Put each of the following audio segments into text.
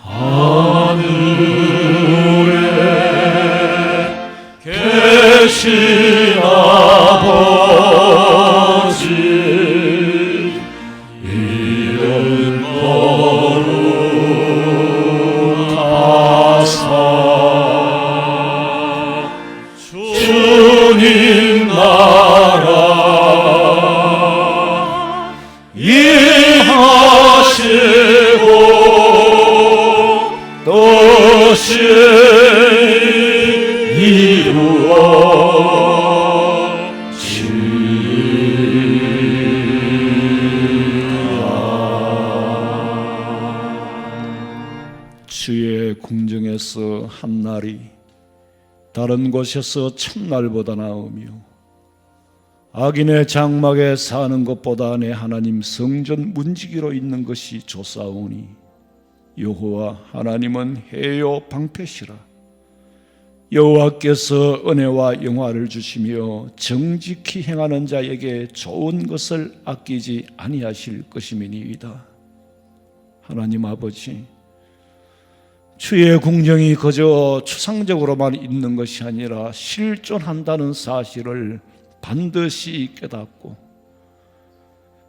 하늘에 계신 아버지, 이름 거룩하사 주님 나라 임하시고 뜻이 이루어지리라. 주의 궁정에서 한 날이 다른 곳에서 첫날보다 나으며 악인의 장막에 사는 것보다 내 하나님 성전 문지기로 있는 것이 좋사오니 여호와 하나님은 해요 방패시라. 여호와께서 은혜와 영화를 주시며 정직히 행하는 자에게 좋은 것을 아끼지 아니하실 것임이니이다. 하나님 아버지, 주의 궁정이 그저 추상적으로만 있는 것이 아니라 실존한다는 사실을 반드시 깨닫고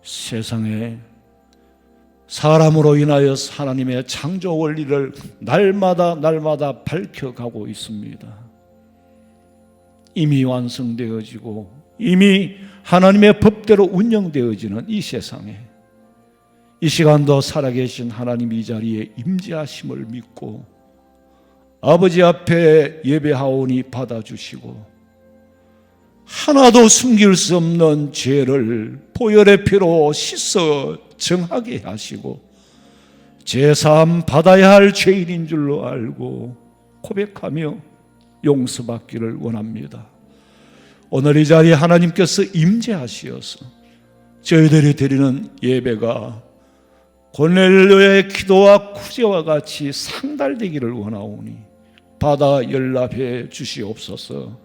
세상에 사람으로 인하여 하나님의 창조 원리를 날마다 밝혀가고 있습니다. 이미 완성되어지고 이미 하나님의 법대로 운영되어지는 이 세상에 이 시간도 살아계신 하나님 이 자리에 임재하심을 믿고 아버지 앞에 예배하오니 받아주시고 하나도 숨길 수 없는 죄를 보혈의 피로 씻어 정하게 하시고 제사함 받아야 할 죄인인 줄로 알고 고백하며 용서받기를 원합니다. 오늘 이 자리에 하나님께서 임재하시어서 저희들이 드리는 예배가 고넬료의 기도와 구제와 같이 상달되기를 원하오니 받아 연락해 주시옵소서.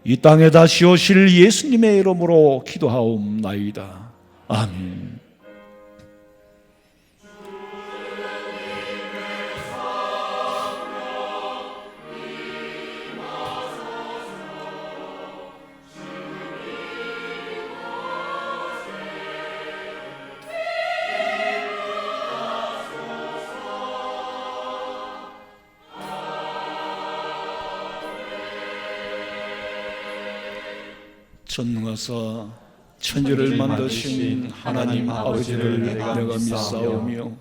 이 땅에 다시 오실 예수님의 이름으로 기도하옵나이다. 아멘. 전능하사 천지를 만드신 하나님 아버지를 내가 믿사오며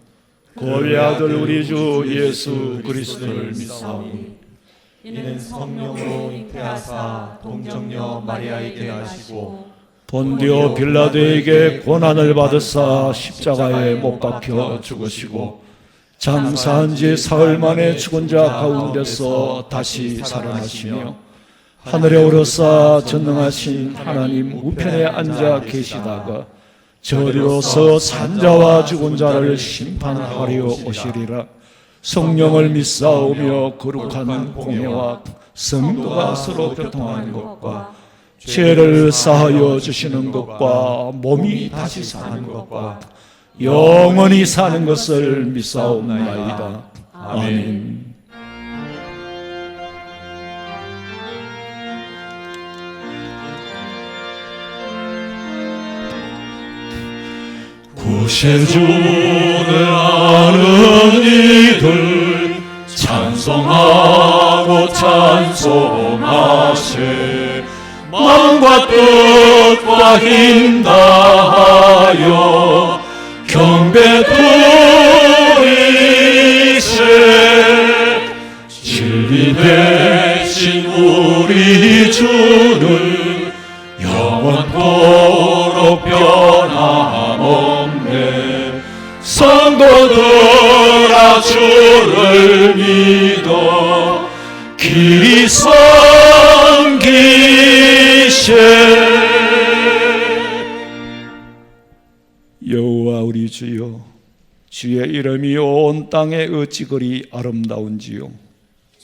그의 아들 우리 주 예수 그리스도를 믿사오니 이는 성령으로 잉태하사 동정녀 마리아에게 나시고 본디오 빌라도에게 고난을 받으사 십자가에 못 박혀 죽으시고 장사한 지 사흘 만에 죽은 자 가운데서 다시 살아나시며 하늘에 오르사 전능하신 하나님 우편에 앉아 계시다가 저리로서 산자와 죽은 자를 심판하려 오시리라. 성령을 믿사오며 거룩한 공예와 성도가 서로 교통하는 것과 죄를 사하여 주시는 것과 몸이 다시 사는 것과 영원히 사는 것을 믿사옵나이다. 아멘. 구세주를 아는 이들 찬송하고 찬송하세. 마음과 뜻과 힘 다하여 경배 드리세. 진리 대신 우리 주는 영원토록 변함없네. 성도들아 주를 믿어 길이 섬기세. 여호와 우리 주여, 주의 이름이 온 땅에 어찌 그리 아름다운지요.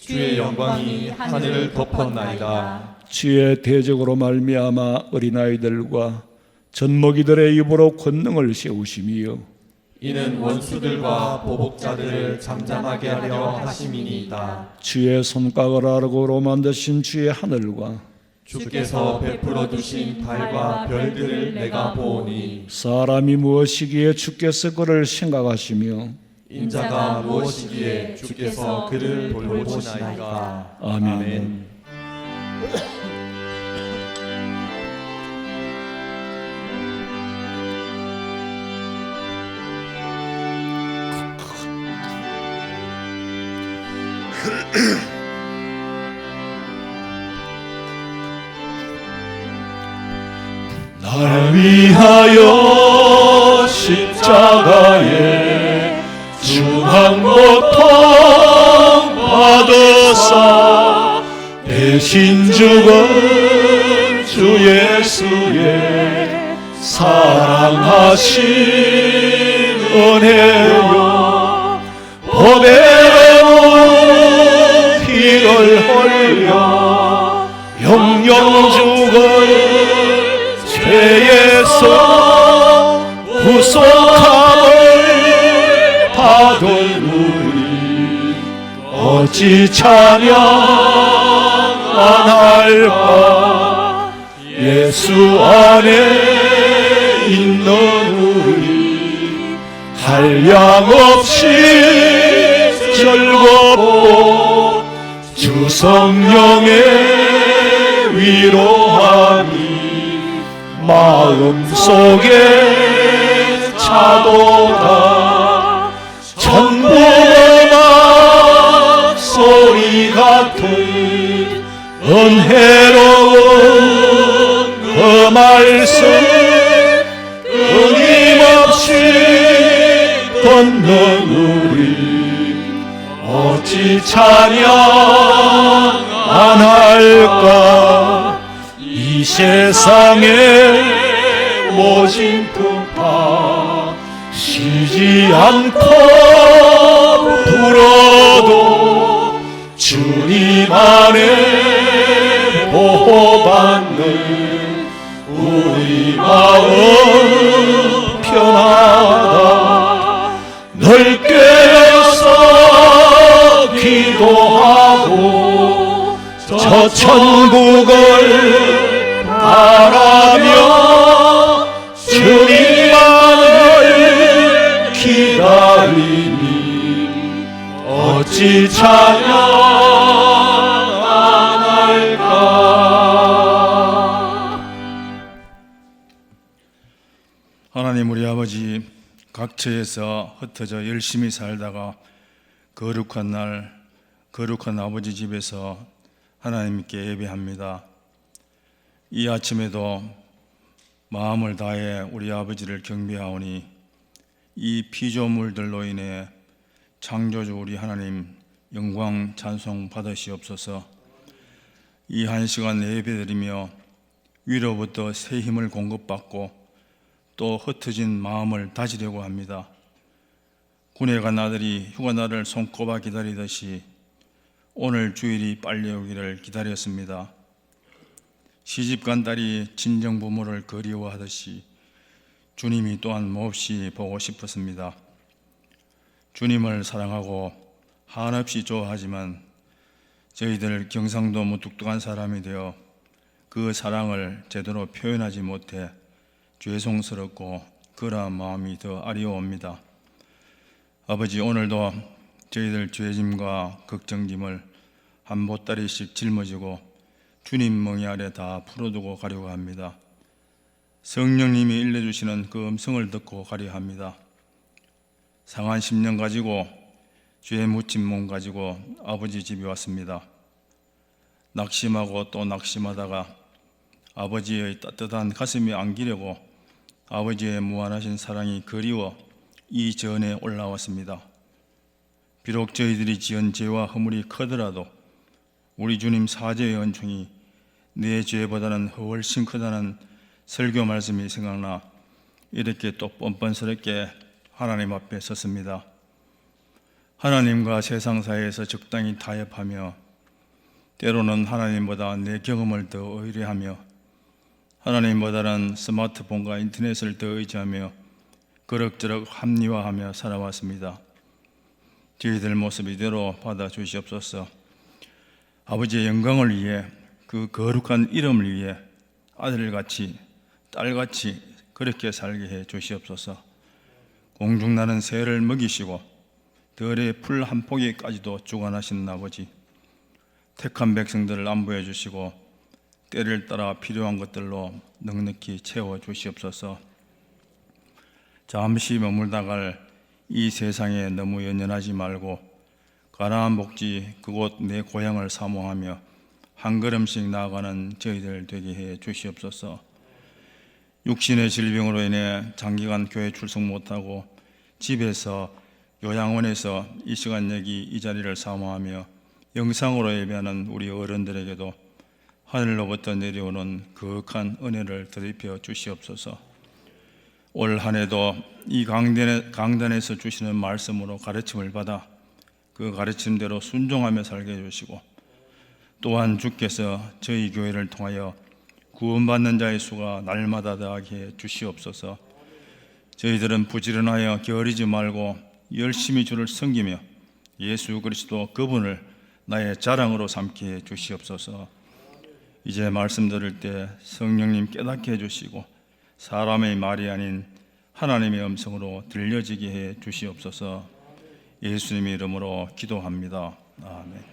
주의 영광이 하늘을 덮었나이다. 주의 대적으로 말미암아 어린아이들과 젖먹이들의 입으로 권능을 세우시며 이는 원수들과 보복자들을 잠잠하게 하려 하심이니이다. 주의 손가락을 아르고로 만드신 주의 하늘과 주께서 베풀어 두신 달과 별들을 내가 보오니 사람이 무엇이기에 주께서 그를 생각하시며 인자가 무엇이기에 주께서 그를 돌보시나이까. 아멘. 날 위하여 십자가에 중한 고통 받으사 대신 죽은 주 예수의 사랑하신 은혜요 보배로운 피를 흘려 영영 죽은 죄에서 구속함을 받은 우리 어찌 찬양 안 할까. 예수 안에 있는 우리 한량없이 즐겁고 주 성령의 위로함이 마음속에 차도다. 천부음악 소리 같은 은혜로운 그 말씀 끊임없이 듣는 우리 어찌 찬양 안 할까. 이 세상에 모진 풍파 쉬지 않고 불어도 주님 안에 보호받는 우리 마음 편하다. 늘 깨어서 기도하고 저 천국을 바라며 주님만을 기다리니 어찌 찬양 안 할까. 하나님 우리 아버지, 각처에서 흩어져 열심히 살다가 거룩한 날 거룩한 아버지 집에서 하나님께 예배합니다. 이 아침에도 마음을 다해 우리 아버지를 경배하오니 이 피조물들로 인해 창조주 우리 하나님 영광 찬송 받으시옵소서. 이 한 시간 예배드리며 위로부터 새 힘을 공급받고 또 흩어진 마음을 다지려고 합니다. 군에 간 아들이 휴가날을 손꼽아 기다리듯이 오늘 주일이 빨리 오기를 기다렸습니다. 시집간 딸이 친정 부모를 그리워하듯이 주님이 또한 몹시 보고 싶었습니다. 주님을 사랑하고 한없이 좋아하지만 저희들 경상도 무뚝뚝한 사람이 되어 그 사랑을 제대로 표현하지 못해 죄송스럽고 그러한 마음이 더 아리워옵니다. 아버지, 오늘도 저희들 죄짐과 걱정짐을 한 보따리씩 짊어지고 주님 멍에 아래 다 풀어두고 가려고 합니다. 성령님이 일러주시는 그 음성을 듣고 가려 합니다. 상한 10년 가지고 죄 묻힌 몸 가지고 아버지 집에 왔습니다. 낙심하고 또 낙심하다가 아버지의 따뜻한 가슴이 안기려고 아버지의 무한하신 사랑이 그리워 이 전에 올라왔습니다. 비록 저희들이 지은 죄와 허물이 크더라도 우리 주님 사죄의 은총이 내 죄보다는 훨씬 크다는 설교 말씀이 생각나 이렇게 또 뻔뻔스럽게 하나님 앞에 섰습니다. 하나님과 세상 사이에서 적당히 타협하며 때로는 하나님보다 내 경험을 더 의뢰하며 하나님보다는 스마트폰과 인터넷을 더 의지하며 그럭저럭 합리화하며 살아왔습니다. 저희들 모습 이대로 받아주시옵소서. 아버지의 영광을 위해, 그 거룩한 이름을 위해 아들같이 딸같이 그렇게 살게 해 주시옵소서. 공중나는 새를 먹이시고 들의 풀 한 포기까지도 주관하신 아버지, 택한 백성들을 안보해 주시고 때를 따라 필요한 것들로 넉넉히 채워 주시옵소서. 잠시 머물다 갈 이 세상에 너무 연연하지 말고 가나안 복지 그곳 내 고향을 사모하며 한 걸음씩 나아가는 저희들 되게 해 주시옵소서. 육신의 질병으로 인해 장기간 교회 출석 못하고 집에서 요양원에서 이 시간 여기 이 자리를 사모하며 영상으로 예배하는 우리 어른들에게도 하늘로부터 내려오는 거룩한 은혜를 더입혀 주시옵소서. 올 한 해도 이 강단에서 주시는 말씀으로 가르침을 받아 그 가르침대로 순종하며 살게 해주시고, 또한 주께서 저희 교회를 통하여 구원받는 자의 수가 날마다 더하게 해 주시옵소서. 저희들은 부지런하여 게으르지 말고 열심히 주를 섬기며 예수 그리스도 그분을 나의 자랑으로 삼게 해 주시옵소서. 이제 말씀 들을 때 성령님 깨닫게 해주시고 사람의 말이 아닌 하나님의 음성으로 들려지게 해 주시옵소서. 예수님의 이름으로 기도합니다. 아멘.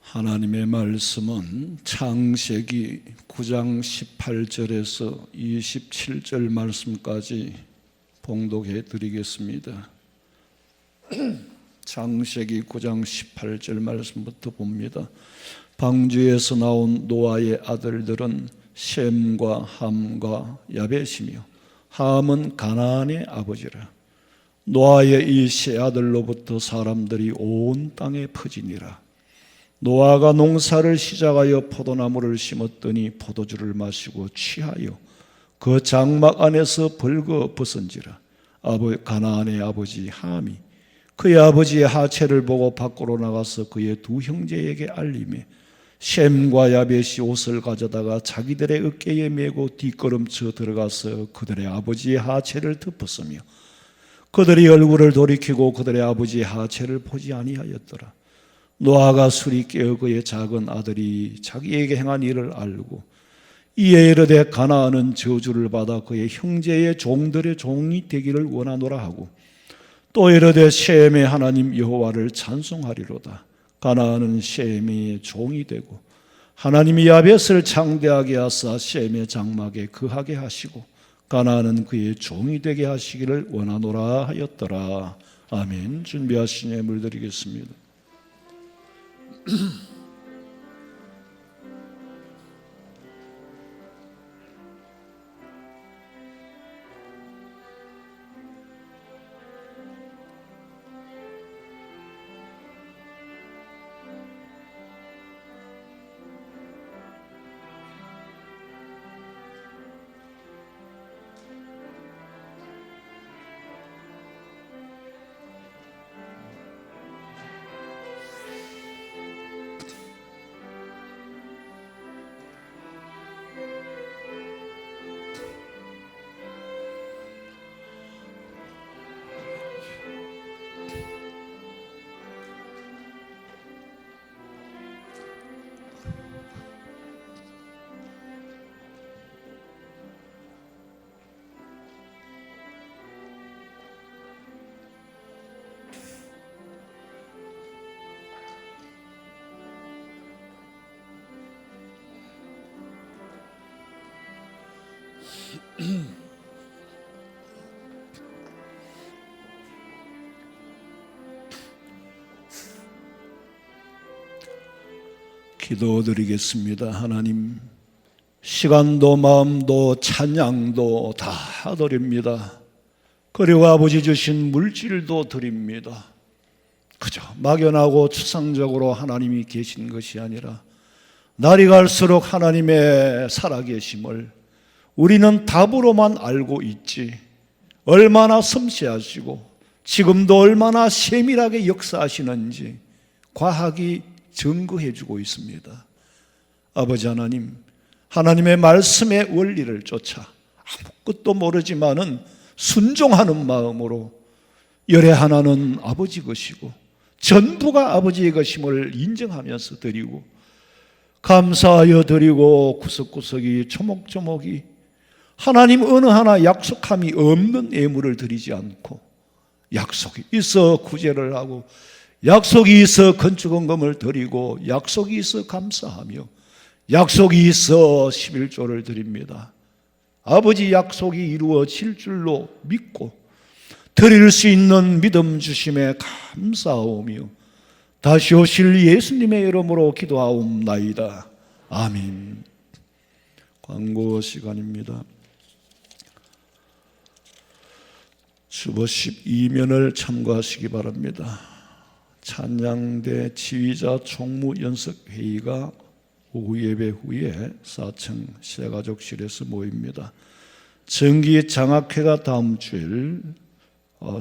하나님의 말씀은 창세기 9장 18절에서 27절 말씀까지 봉독해 드리겠습니다. 창세기 9장 18절 말씀부터 봅니다. 방주에서 나온 노아의 아들들은 셈과 함과 야벳이며 함은 가나안의 아버지라. 노아의 이 세 아들로부터 사람들이 온 땅에 퍼지니라. 노아가 농사를 시작하여 포도나무를 심었더니 포도주를 마시고 취하여 그 장막 안에서 벌거 벗은지라. 가나안의 아버지 함이 그의 아버지의 하체를 보고 밖으로 나가서 그의 두 형제에게 알리매 셈과 야벳이 옷을 가져다가 자기들의 어깨에 메고 뒷걸음쳐 들어가서 그들의 아버지의 하체를 덮었으며 그들이 얼굴을 돌이키고 그들의 아버지의 하체를 보지 아니하였더라. 노아가 술이 깨어 그의 작은 아들이 자기에게 행한 일을 알고 이에 이르되 가나안은 저주를 받아 그의 형제의 종들의 종이 되기를 원하노라 하고 또 이르되 셈의 하나님 여호와를 찬송하리로다. 가나안은 셈의 종이 되고 하나님이 야벳을 창대하게 하사 셈의 장막에 거하게 하시고 가나안은 그의 종이 되게 하시기를 원하노라 하였더라. 아멘. 준비하신 예물 드리겠습니다. 기도드리겠습니다. 하나님, 시간도 마음도 찬양도 다 드립니다. 그리고 아버지 주신 물질도 드립니다. 그저 막연하고 추상적으로 하나님이 계신 것이 아니라 날이 갈수록 하나님의 살아계심을 우리는 답으로만 알고 있지, 얼마나 섬세하시고 지금도 얼마나 세밀하게 역사하시는지 과학이 증거해 주고 있습니다. 아버지 하나님, 하나님의 말씀의 원리를 쫓아 아무것도 모르지만은 순종하는 마음으로 열의 하나는 아버지 것이고 전부가 아버지의 것임을 인정하면서 드리고, 감사하여 드리고, 구석구석이 조목조목이 하나님 어느 하나 약속함이 없는 예물을 드리지 않고, 약속이 있어 구제를 하고, 약속이 있어 건축헌금을 드리고, 약속이 있어 감사하며, 약속이 있어 11조를 드립니다. 아버지 약속이 이루어질 줄로 믿고 드릴 수 있는 믿음 주심에 감사하오며 다시 오실 예수님의 이름으로 기도하옵나이다. 아멘. 광고 시간입니다. 주보십 2면을 참고하시기 바랍니다. 찬양대 지휘자 총무연석회의가 오후 예배 후에 4층 새가족실에서 모입니다. 정기 장학회가 다음 주일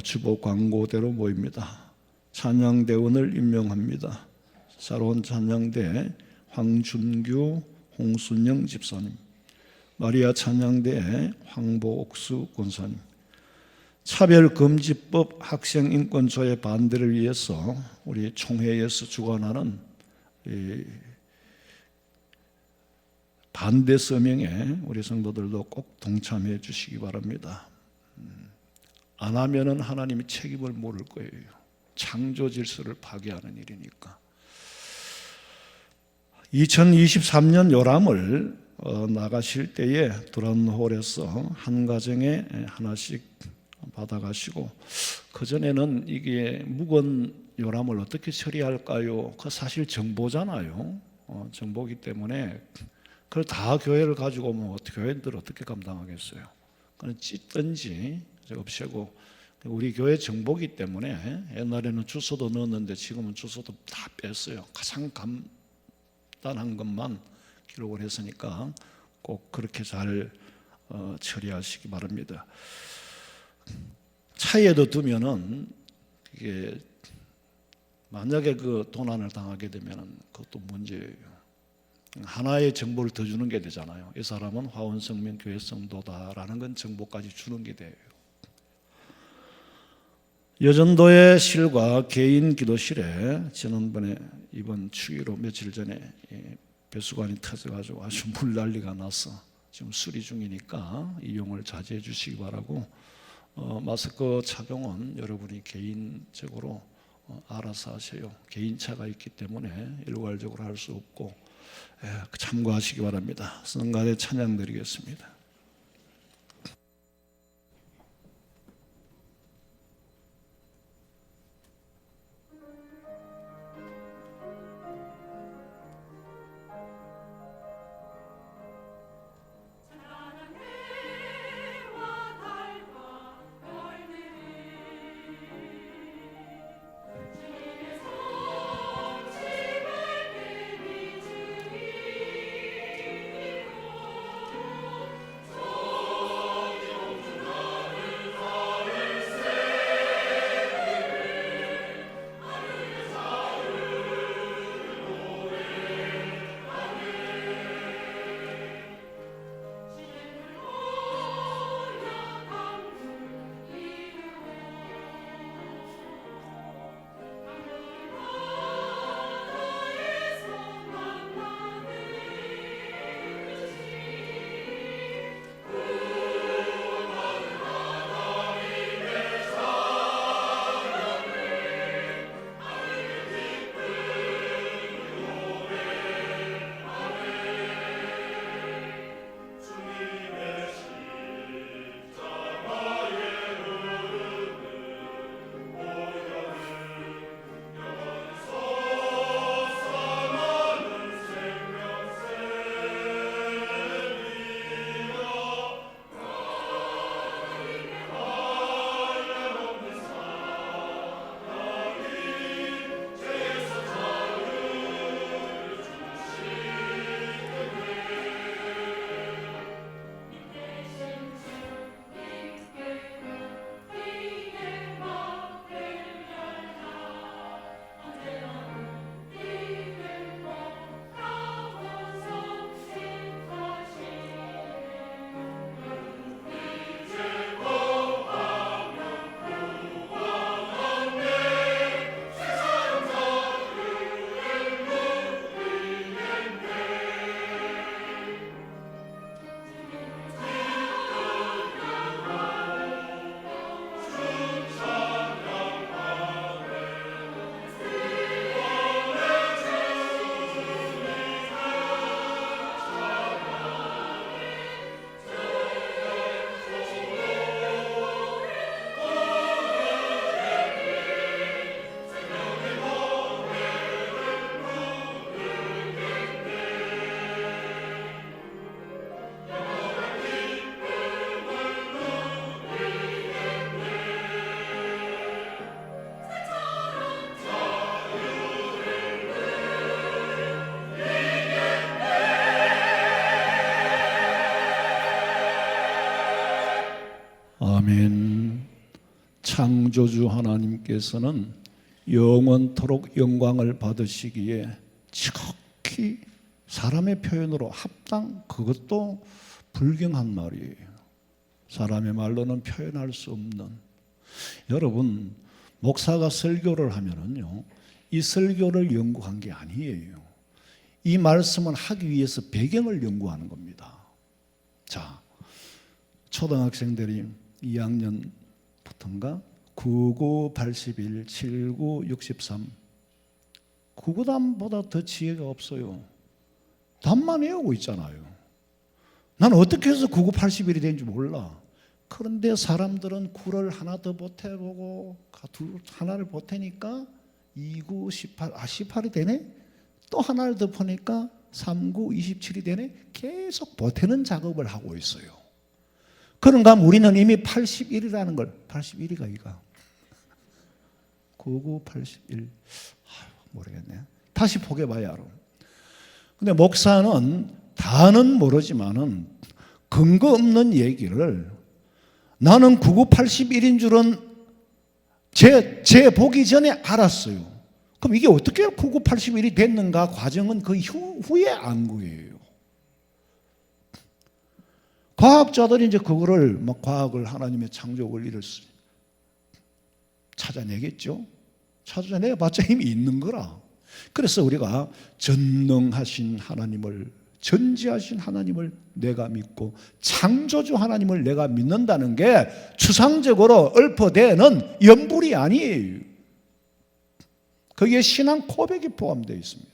주보 광고대로 모입니다. 찬양대원을 임명합니다. 새로운 찬양대 황준규, 홍순영 집사님, 마리아 찬양대 황보옥수 권사님, 차별금지법 학생인권조회 반대를 위해서 우리 총회에서 주관하는 반대 서명에 우리 성도들도 꼭 동참해 주시기 바랍니다. 안 하면은 하나님이 책임을 물을 거예요. 창조 질서를 파괴하는 일이니까. 2023년 요람을 나가실 때에 두란홀에서 한 가정에 하나씩 받아가시고, 그전에는 이게 묵은 요람을 어떻게 처리할까요? 그 사실 정보잖아요. 정보기 때문에 그걸 다 교회를 가지고 오면 교회들 어떻게 감당하겠어요? 그냥 찢든지 없애고, 우리 교회 정보기 때문에 옛날에는 주소도 넣었는데 지금은 주소도 다 뺐어요. 가장 간단한 것만 기록을 했으니까 꼭 그렇게 잘 처리하시기 바랍니다. 차에도 두면은 이게 만약에 그 도난을 당하게 되면은 그것도 문제예요. 하나의 정보를 더 주는 게 되잖아요. 이 사람은 화원성명 교회 성도다라는 건 정보까지 주는 게 돼요. 여전도의 실과 개인 기도실에 지난번에 이번 추위로 며칠 전에 배수관이 터져가지고 아주 물난리가 나서 지금 수리 중이니까 이용을 자제해 주시기 바라고, 마스크 착용은 여러분이 개인적으로 알아서 하세요. 개인차가 있기 때문에 일괄적으로 할 수 없고 참고하시기 바랍니다. 성가대 찬양 드리겠습니다. 아멘. 창조주 하나님께서는 영원토록 영광을 받으시기에 지극히 사람의 표현으로 합당, 그것도 불경한 말이에요. 사람의 말로는 표현할 수 없는. 여러분, 목사가 설교를 하면은요, 이 설교를 연구한 게 아니에요. 이 말씀을 하기 위해서 배경을 연구하는 겁니다. 자, 초등학생들이 2학년부터인가 99, 81, 79, 63 구구단보다 더 지혜가 없어요. 단만 외우고 있잖아요. 나는 어떻게 해서 99, 81이 되는지 몰라. 그런데 사람들은 9를 하나 더 보태보고 하나를 보태니까 29, 18, 18이 되네? 또 하나를 더 보니까 39, 27이 되네? 계속 보태는 작업을 하고 있어요. 그런가 하면 우리는 이미 81이라는 걸, 81이가 이가 99, 81 모르겠네. 다시 포개봐야 알아. 근데 목사는 다는 모르지만은 근거 없는 얘기를 나는 99, 81인 줄은 제 보기 전에 알았어요. 그럼 이게 어떻게 99, 81이 됐는가 과정은 그 후에 안 거예요. 과학자들이 이제 그거를 막 과학을 하나님의 창조 원리를 찾아내겠죠. 찾아내봤자 이미 있는 거라. 그래서 우리가 전능하신 하나님을, 전지하신 하나님을 내가 믿고 창조주 하나님을 내가 믿는다는 게 추상적으로 읊어대는 연불이 아니에요. 거기에 신앙 고백이 포함되어 있습니다.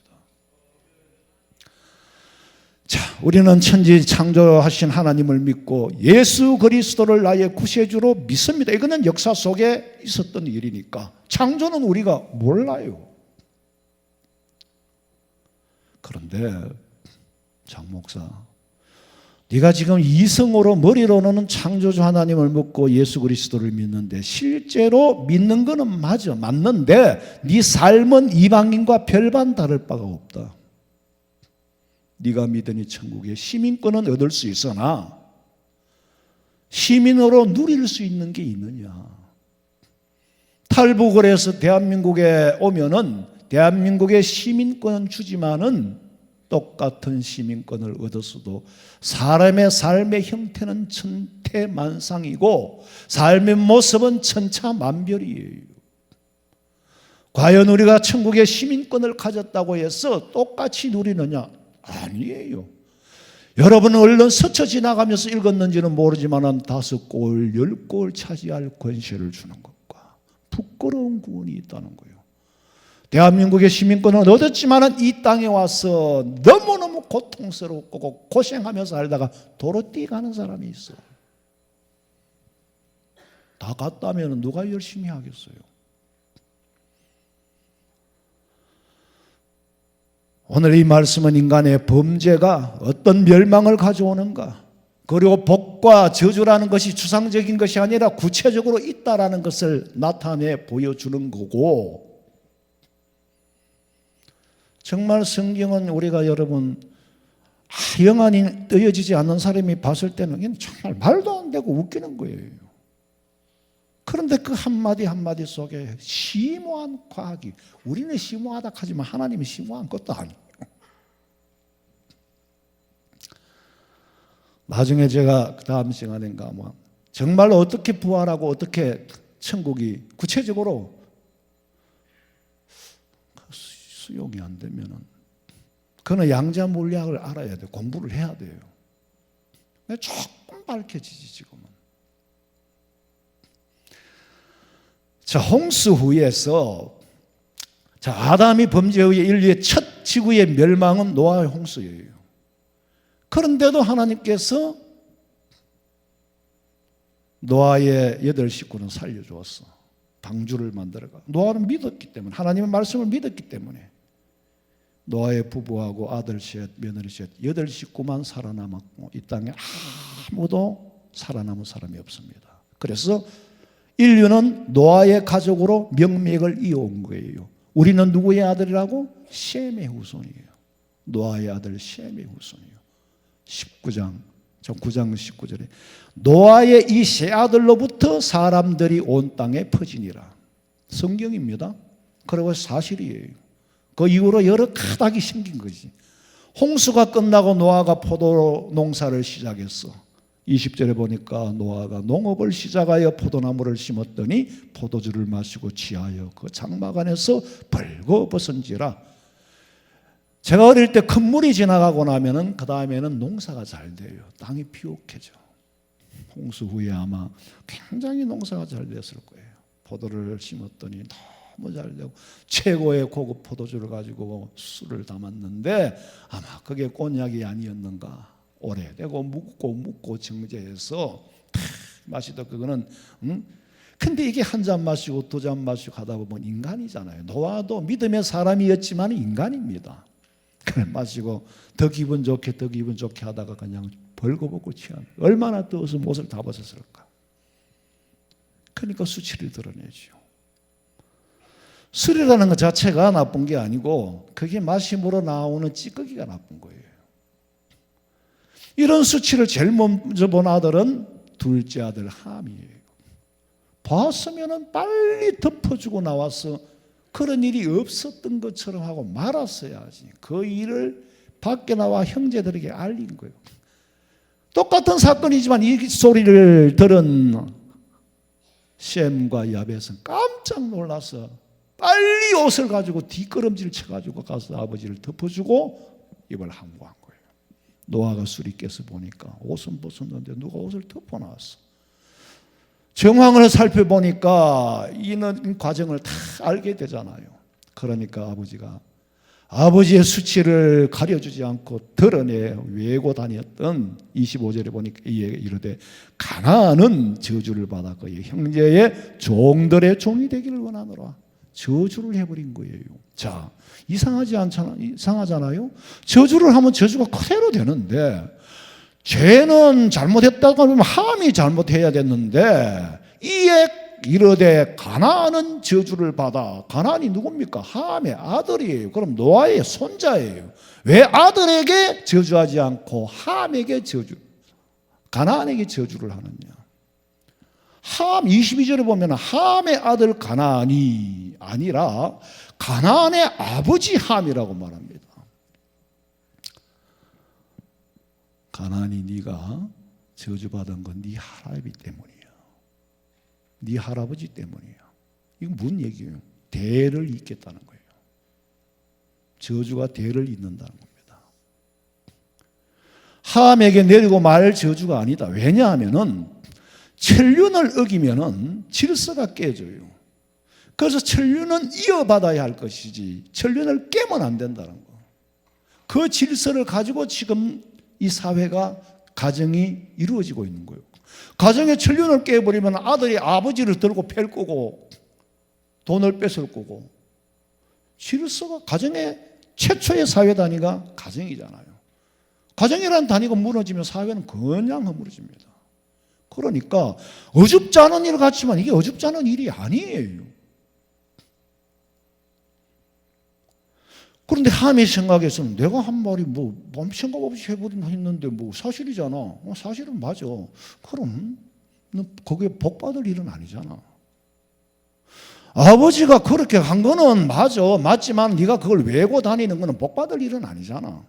자, 우리는 천지 창조하신 하나님을 믿고 예수 그리스도를 나의 구세주로 믿습니다. 이거는 역사 속에 있었던 일이니까 창조는 우리가 몰라요. 그런데 장 목사, 네가 지금 이성으로 머리로는 창조주 하나님을 믿고 예수 그리스도를 믿는데 실제로 믿는 거는 맞는데 네 삶은 이방인과 별반 다를 바가 없다. 네가 믿으니 천국의 시민권은 얻을 수 있으나 시민으로 누릴 수 있는 게 있느냐. 탈북을 해서 대한민국에 오면은 대한민국의 시민권은 주지만은 똑같은 시민권을 얻었어도 사람의 삶의 형태는 천태만상이고 삶의 모습은 천차만별이에요. 과연 우리가 천국의 시민권을 가졌다고 해서 똑같이 누리느냐? 아니에요. 여러분은 얼른 스쳐 지나가면서 읽었는지는 모르지만 5골, 10골 차지할 권세를 주는 것과 부끄러운 구원이 있다는 거예요. 대한민국의 시민권은 얻었지만 이 땅에 와서 너무너무 고통스럽고 고생하면서 살다가 도로 뛰어가는 사람이 있어요. 다 갔다면 누가 열심히 하겠어요? 오늘 이 말씀은 인간의 범죄가 어떤 멸망을 가져오는가, 그리고 복과 저주라는 것이 추상적인 것이 아니라 구체적으로 있다라는 것을 나타내 보여주는 거고, 정말 성경은 우리가 여러분 영안이 뜨여지지 않는 사람이 봤을 때는 정말 말도 안 되고 웃기는 거예요. 그런데 그 한마디 한마디 속에 심오한 과학이, 우리는 심오하다 하지만 하나님이 심오한 것도 아니에요. 나중에 제가 다음 시간인가 뭐 정말로 어떻게 부활하고 어떻게 천국이 구체적으로 수용이 안 되면은 그는 양자 물리학을 알아야 돼요. 공부를 해야 돼요. 조금 밝혀지지 지금은. 자, 홍수 후에서 아담이 범죄에 의해 인류의 첫 지구의 멸망은 노아의 홍수예요. 그런데도 하나님께서 노아의 8식구는 살려주었어. 방주를 만들어가. 노아는 믿었기 때문에, 하나님의 말씀을 믿었기 때문에 노아의 부부하고 아들 셋, 며느리 셋 8식구만 살아남았고 이 땅에 아무도 살아남은 사람이 없습니다. 그래서 인류는 노아의 가족으로 명맥을 이어온 거예요. 우리는 누구의 아들이라고? 셈의 후손이에요. 노아의 아들 셈의 후손이에요. 19장 9장 19절에 노아의 이 세 아들로부터 사람들이 온 땅에 퍼지니라. 성경입니다. 그리고 사실이에요. 그 이후로 여러 가닥이 생긴 거지. 홍수가 끝나고 노아가 포도 농사를 시작했어. 20절에 보니까 노아가 농업을 시작하여 포도나무를 심었더니 포도주를 마시고 취하여 그 장막 안에서 벌거벗은지라. 제가 어릴 때 큰 물이 지나가고 나면은 그 다음에는 농사가 잘 돼요. 땅이 비옥해져. 홍수 후에 아마 굉장히 농사가 잘 됐을 거예요. 포도를 심었더니 너무 잘 되고 최고의 고급 포도주를 가지고 술을 담았는데 아마 그게 곤약이 아니었는가. 오래되고 묵고 정제해서 마시다 그거는 근데 이게 한 잔 마시고 두 잔 마시고 하다 보면 인간이잖아요. 노아도 믿음의 사람이었지만 인간입니다. 그래 마시고 더 기분 좋게 하다가 그냥 벌거벗고 취한. 얼마나 뜨거워서 옷을 다 벗었을까. 그러니까 수치를 드러내죠. 술이라는 것 자체가 나쁜 게 아니고 그게 마심으로 나오는 찌꺼기가 나쁜 거예요. 이런 수치를 제일 먼저 본 아들은 둘째 아들 함이에요. 봤으면 빨리 덮어주고 나와서 그런 일이 없었던 것처럼 하고 말았어야지. 그 일을 밖에 나와 형제들에게 알린 거예요. 똑같은 사건이지만 이 소리를 들은 셈과 야벳은 깜짝 놀라서 빨리 옷을 가지고 뒷걸음질 쳐가지고 가서 아버지를 덮어주고 입을 함구한 거예요. 노아가 술이 깨서 보니까 옷은 벗었는데 누가 옷을 덮어놨어. 정황을 살펴보니까 이는 과정을 다 알게 되잖아요. 그러니까 아버지가 아버지의 수치를 가려주지 않고 드러내 외고 다녔던 25절에 보니까 이르되 가나안은 저주를 받아 그의 형제의 종들의 종이 되기를 원하노라. 저주를 해버린 거예요. 자, 이상하잖아요. 저주를 하면 저주가 그대로 되는데 죄는 잘못했다고 하면 함이 잘못해야 됐는데 이에 이르되 가나안은 저주를 받아. 가나안이 누굽니까? 함의 아들이에요. 그럼 노아의 손자예요. 왜 아들에게 저주하지 않고 함에게 가나안에게 저주를 하느냐? 함 22절에 보면 함의 아들 가나안이 아니라 가나안의 아버지 함이라고 말합니다. 가나안이 네가 저주받은 건 네 할아버지 때문이야. 네 할아버지 때문이야. 이건 무슨 얘기예요? 대를 잇겠다는 거예요. 저주가 대를 잇는다는 겁니다. 함에게 내리고 말 저주가 아니다. 왜냐하면은 천륜을 어기면은 질서가 깨져요. 그래서 천륜은 이어받아야 할 것이지 천륜을 깨면 안 된다는 거. 그 질서를 가지고 지금 이 사회가 가정이 이루어지고 있는 거예요. 가정의 천륜을 깨버리면 아들이 아버지를 들고 팰 거고 돈을 뺏을 거고 질서가 가정의 최초의 사회 단위가 가정이잖아요. 가정이라는 단위가 무너지면 사회는 그냥 허물어집니다. 그러니까 어줍지 않은 일 같지만 이게 어줍지 않은 일이 아니에요. 그런데 함의 생각에서는 내가 한 말이 뭐 생각 없이 해버리면 했는데 뭐 사실이잖아. 사실은 맞아. 그럼 너 거기에 복 받을 일은 아니잖아. 아버지가 그렇게 한 거는 맞지만 네가 그걸 외고 다니는 거는 복 받을 일은 아니잖아.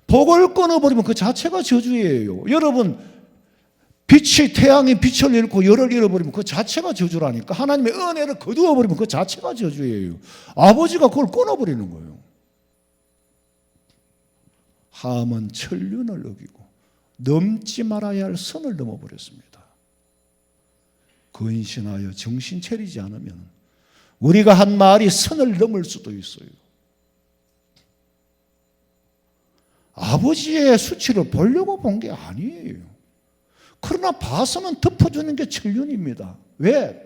복을 끊어버리면 그 자체가 저주예요. 여러분 태양이 빛을 잃고 열을 잃어버리면 그 자체가 저주라니까. 하나님의 은혜를 거두어버리면 그 자체가 저주예요. 아버지가 그걸 끊어버리는 거예요. 함은 천륜을 어기고 넘지 말아야 할 선을 넘어버렸습니다. 근신하여 정신 차리지 않으면 우리가 한 말이 선을 넘을 수도 있어요. 아버지의 수치를 보려고 본 게 아니에요. 그러나 봐서는 덮어주는 게 천륜입니다. 왜?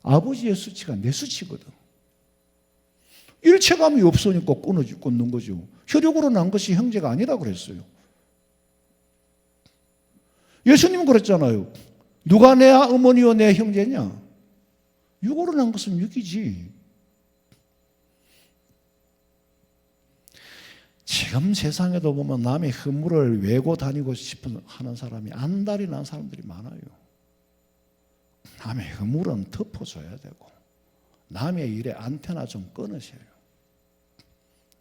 아버지의 수치가 내 수치거든. 일체감이 없으니까 끊는 거죠. 혈육으로 난 것이 형제가 아니라 그랬어요. 예수님은 그랬잖아요. 누가 내 어머니요 내 형제냐? 육으로 난 것은 육이지. 지금 세상에도 보면 남의 허물을 외고 다니고 싶은 하는 사람이 안달이 난 사람들이 많아요. 남의 허물은 덮어줘야 되고 남의 일에 안테나 좀 끊으셔요.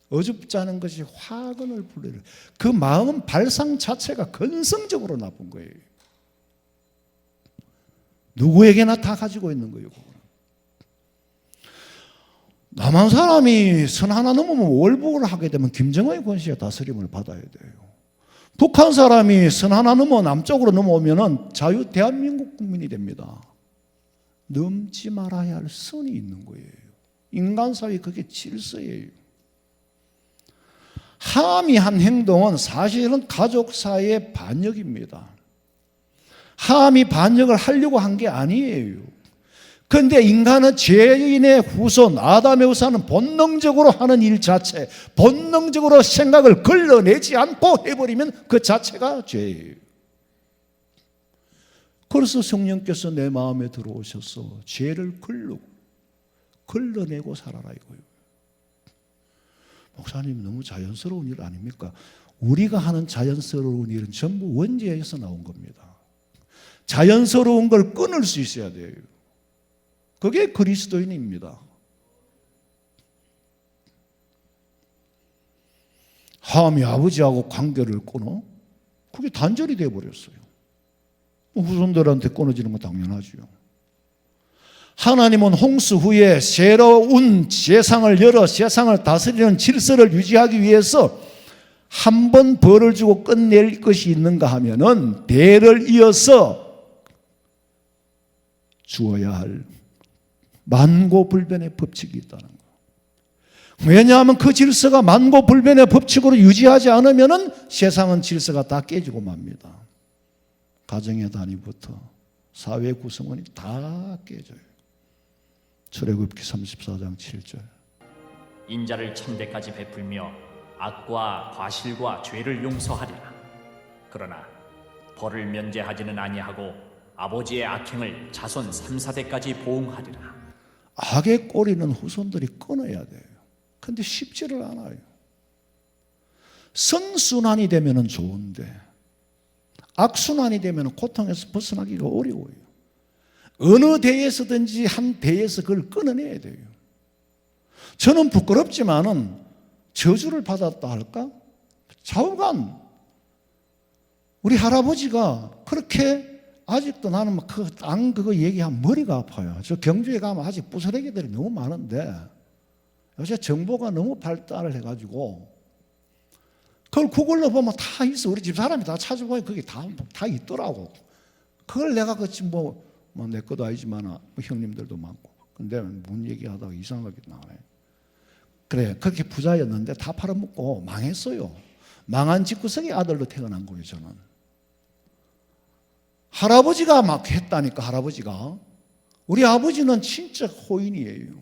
어줍지 않은 것이 화근을 불러요. 그 마음 발상 자체가 근성적으로 나쁜 거예요. 누구에게나 다 가지고 있는 거예요. 남한 사람이 선 하나 넘으면 월북을 하게 되면 김정은의 권세에 다스림을 받아야 돼요. 북한 사람이 선 하나 넘어 남쪽으로 넘어오면 자유 대한민국 국민이 됩니다. 넘지 말아야 할 선이 있는 거예요. 인간사회 그게 질서예요. 함이 한 행동은 사실은 가족사회의 반역입니다. 함이 반역을 하려고 한 게 아니에요. 그런데 인간은 죄인의 후손 아담의 후손은 본능적으로 하는 일 자체, 본능적으로 생각을 걸러내지 않고 해버리면 그 자체가 죄예요. 그래서 성령께서 내 마음에 들어오셔서 죄를 걸러내고 살아라 이거예요. 목사님 너무 자연스러운 일 아닙니까? 우리가 하는 자연스러운 일은 전부 원죄에서 나온 겁니다. 자연스러운 걸 끊을 수 있어야 돼요. 그게 그리스도인입니다. 함이 아버지하고 관계를 끊어? 그게 단절이 되어버렸어요. 후손들한테 끊어지는 건 당연하죠. 하나님은 홍수 후에 새로운 세상을 열어 세상을 다스리는 질서를 유지하기 위해서 한 번 벌을 주고 끝낼 것이 있는가 하면은 대를 이어서 주어야 할 만고불변의 법칙이 있다는 거. 왜냐하면 그 질서가 만고불변의 법칙으로 유지하지 않으면은 세상은 질서가 다 깨지고 맙니다. 가정의 단위부터 사회 구성원이 다 깨져요. 출애굽기 34장 7절. 인자를 천대까지 베풀며 악과 과실과 죄를 용서하리라. 그러나 벌을 면제하지는 아니하고 아버지의 악행을 자손 3, 4대까지 보응하리라. 악의 꼬리는 후손들이 끊어야 돼요. 그런데 쉽지를 않아요. 선순환이 되면 좋은데 악순환이 되면 고통에서 벗어나기가 어려워요. 어느 대에서든지 한 대에서 그걸 끊어내야 돼요. 저는 부끄럽지만은 저주를 받았다 할까? 좌우간 우리 할아버지가 그렇게 아직도 나는 막 그거 얘기하면 머리가 아파요. 저 경주에 가면 아직 부스러기들이 너무 많은데 요새 정보가 너무 발달을 해가지고 그걸 구글로 보면 다 있어. 우리 집 사람이 다 찾아보면 그게 다 있더라고. 그걸 내가 그치 뭐 내 것도 아니지만 뭐 형님들도 많고. 근데 뭔 얘기하다가 이상하게 나와요. 그래 그렇게 부자였는데 다 팔아먹고 망했어요. 망한 집구석의 아들로 태어난 거예요. 저는. 할아버지가 막 했다니까. 할아버지가. 우리 아버지는 진짜 호인이에요.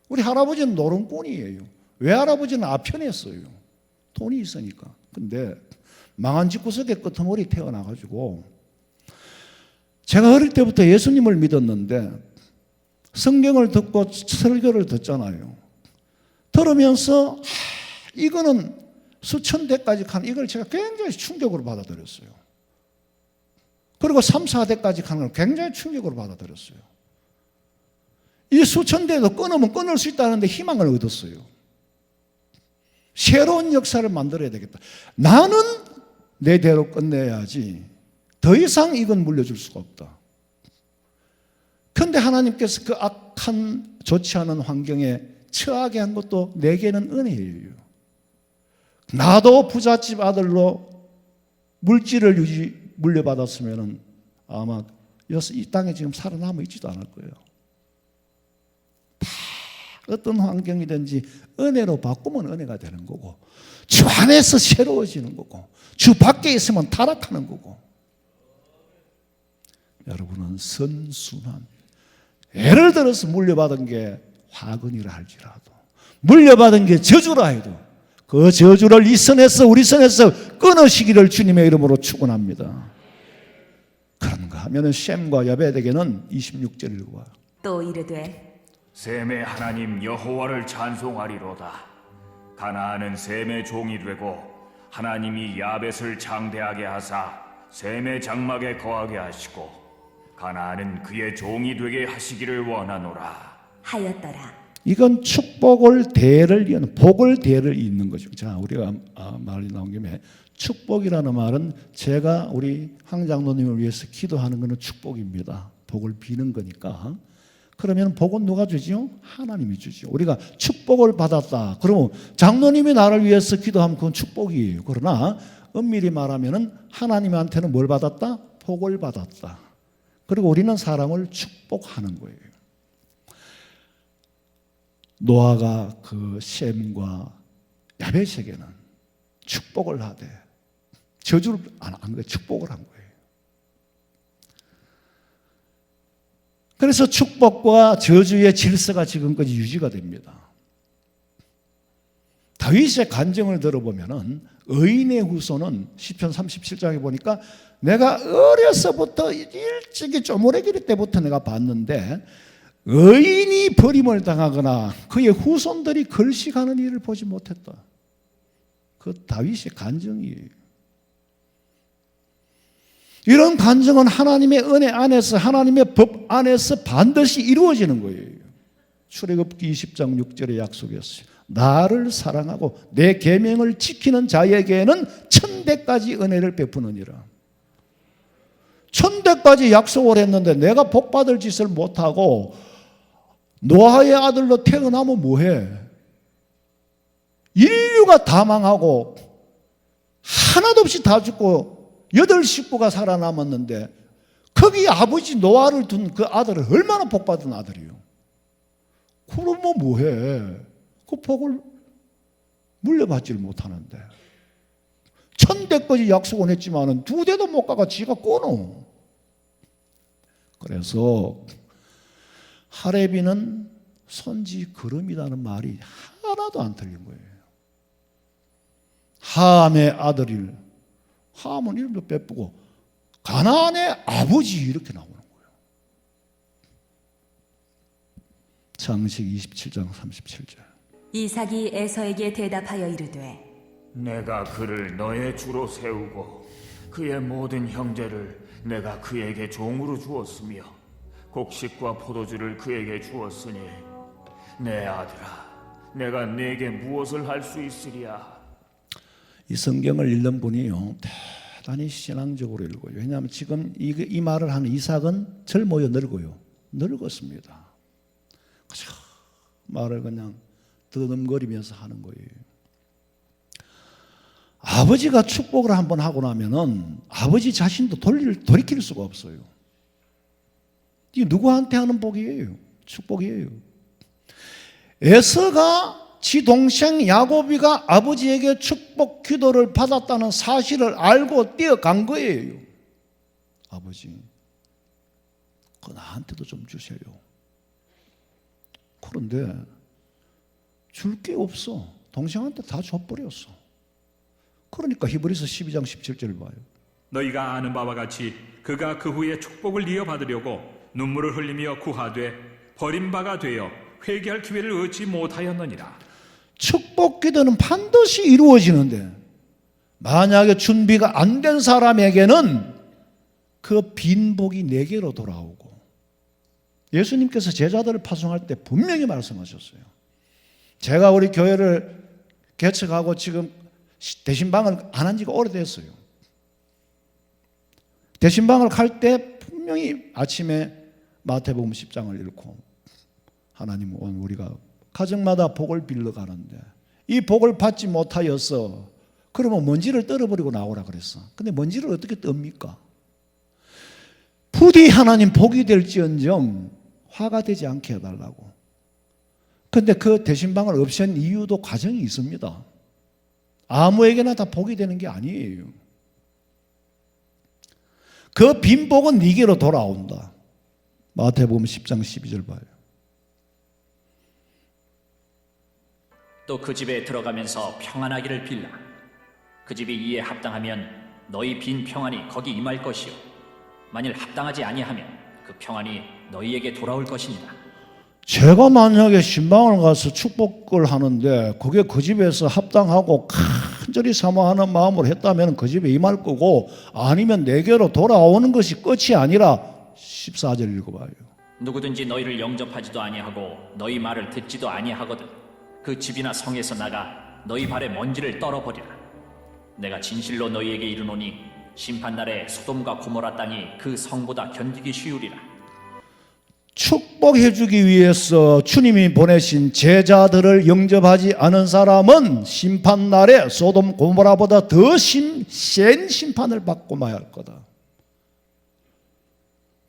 우리 할아버지는 노름꾼이에요. 외할아버지는 아편했어요. 돈이 있으니까. 근데 망한 집구석의 끄트머리 태어나가지고 제가 어릴 때부터 예수님을 믿었는데 성경을 듣고 설교를 듣잖아요. 들으면서 이거는 수천 대까지 가는 이걸 제가 굉장히 충격으로 받아들였어요. 그리고 3, 4대까지 가는 걸 굉장히 충격으로 받아들였어요. 이 수천 대도 끊으면 끊을 수 있다는데 희망을 얻었어요. 새로운 역사를 만들어야 되겠다. 나는 내 대로 끝내야지. 더 이상 이건 물려줄 수가 없다. 그런데 하나님께서 그 악한 좋지 않은 환경에 처하게 한 것도 내게는 은혜예요. 나도 부잣집 아들로 물질을 물려받았으면 아마 이 땅에 지금 살아남아 있지도 않을 거예요. 다 어떤 환경이든지 은혜로 바꾸면 은혜가 되는 거고 주 안에서 새로워지는 거고 주 밖에 있으면 타락하는 거고. 여러분은 선순환. 예를 들어서 물려받은 게 화근이라 할지라도 물려받은 게 저주라 해도 그 저주를 이 선에서 우리 선에서 끊으시기를 주님의 이름으로 축원합니다. 그런가 하면은 셈과 야벳에게는 26절 읽어봐요. 또 이르되 셈의 하나님 여호와를 찬송하리로다. 가나안은 셈의 종이 되고 하나님이 야벳을 장대하게 하사 셈의 장막에 거하게 하시고 가나안은 그의 종이 되게 하시기를 원하노라 하였더라. 이건 축복을 대를 이는 복을 대를 잇는 거죠. 자, 우리가 말이 나온 김에 축복이라는 말은 제가 우리 황 장로님을 위해서 기도하는 것은 축복입니다. 복을 비는 거니까. 그러면 복은 누가 주지요? 하나님이 주죠. 우리가 축복을 받았다. 그러면 장로님이 나를 위해서 기도하면 그건 축복이에요. 그러나 엄밀히 말하면은 하나님한테는 뭘 받았다? 복을 받았다. 그리고 우리는 사람을 축복하는 거예요. 노아가 그 셈과 야벳에게는 축복을 하되 저주를 안 한 거예요. 축복을 한 거예요. 그래서 축복과 저주의 질서가 지금까지 유지가 됩니다. 다윗의 간증을 들어보면은 의인의 후손은 시편 37장에 보니까 내가 어려서부터 일찍이 쪼무레기리 때부터 내가 봤는데 의인이 버림을 당하거나 그의 후손들이 걸식하는 일을 보지 못했다. 그 다윗의 간증이에요. 이런 간증은 하나님의 은혜 안에서 하나님의 법 안에서 반드시 이루어지는 거예요. 출애굽기 20장 6절의 약속이었어요. 나를 사랑하고 내 계명을 지키는 자에게는 천대까지 은혜를 베푸느니라. 천대까지 약속을 했는데 내가 복받을 짓을 못하고 노아의 아들로 태어나면 뭐해? 인류가 다 망하고 하나도 없이 다 죽고 8식구가 살아남았는데 거기 아버지 노아를 둔 그 아들은 얼마나 복받은 아들이요? 그러면 뭐해? 그 복을 물려받지를 못하는데 천대까지 약속은 했지만은 2대도 못 가가 지가 끊어. 그래서 하레비는 손지 그름이라는 말이 하나도 안 틀린 거예요. 함의 아들일, 함은 이름도 빼쁘고 가나안의 아버지 이렇게 나오는 거예요. 창세기 27장 37절. 이삭이 에서에게 대답하여 이르되 내가 그를 너의 주로 세우고 그의 모든 형제를 내가 그에게 종으로 주었으며 곡식과 포도주를 그에게 주었으니 내 아들아 내가 네게 무엇을 할 수 있으랴. 이 성경을 읽는 분이요 대단히 신앙적으로 읽어요. 왜냐하면 지금 이 말을 하는 이삭은 젊어요, 늙어요? 늙었습니다. 그저 말을 그냥 더듬거리면서 하는 거예요. 아버지가 축복을 한번 하고 나면은 아버지 자신도 돌이킬 수가 없어요. 이게 누구한테 하는 복이에요? 축복이에요. 에서가 지 동생 야곱이가 아버지에게 축복 기도를 받았다는 사실을 알고 뛰어간 거예요. 아버지, 그거 나한테도 좀 주세요. 그런데 줄 게 없어. 동생한테 다 줘버렸어. 그러니까 히브리서 12장 17절 봐요. 너희가 아는 바와 같이 그가 그 후에 축복을 이어받으려고 눈물을 흘리며 구하되 버림바가 되어 회개할 기회를 얻지 못하였느니라. 축복 기도는 반드시 이루어지는데 만약에 준비가 안 된 사람에게는 그 빈복이 내게로 돌아오고, 예수님께서 제자들을 파송할 때 분명히 말씀하셨어요. 제가 우리 교회를 개척하고 지금 대신방을 안 한 지가 오래됐어요. 대신방을 갈 때 분명히 아침에 마태복음 10장을 읽고 하나님 오늘 우리가 가정마다 복을 빌러 가는데 이 복을 받지 못하여서 그러면 먼지를 떨어버리고 나오라 그랬어. 근데 먼지를 어떻게 떱니까? 부디 하나님 복이 될지언정 화가 되지 않게 해달라고. 근데 그 대신방을 없앤 이유도 과정이 있습니다. 아무에게나 다 복이 되는 게 아니에요. 그 빈복은 네게로 돌아온다. 마태복음 10장 12절 봐요. 또 그 집에 들어가면서 평안하기를 빌라. 그 집이 이에 합당하면 너희 빈 평안이 거기 임할 것이요 만일 합당하지 아니하면 그 평안이 너희에게 돌아올 것이니라. 제가 만약에 신방을 가서 축복을 하는데 그게 그 집에서 합당하고 간절히 사모하는 마음으로 했다면 그 집에 임할 거고, 아니면 내게로 돌아오는 것이 끝이 아니라 14절 읽어봐요. 누구든지 너희를 영접하지도 아니하고 너희 말을 듣지도 아니하거든 그 집이나 성에서 나가 너희 발에 먼지를 떨어버리라. 내가 진실로 너희에게 이르노니 심판날에 소돔과 고모라 땅이 그 성보다 견디기 쉬우리라. 축복해 주기 위해서 주님이 보내신 제자들을 영접하지 않은 사람은 심판날에 소돔 고모라보다 더 센 심판을 받고 마야 할 거다.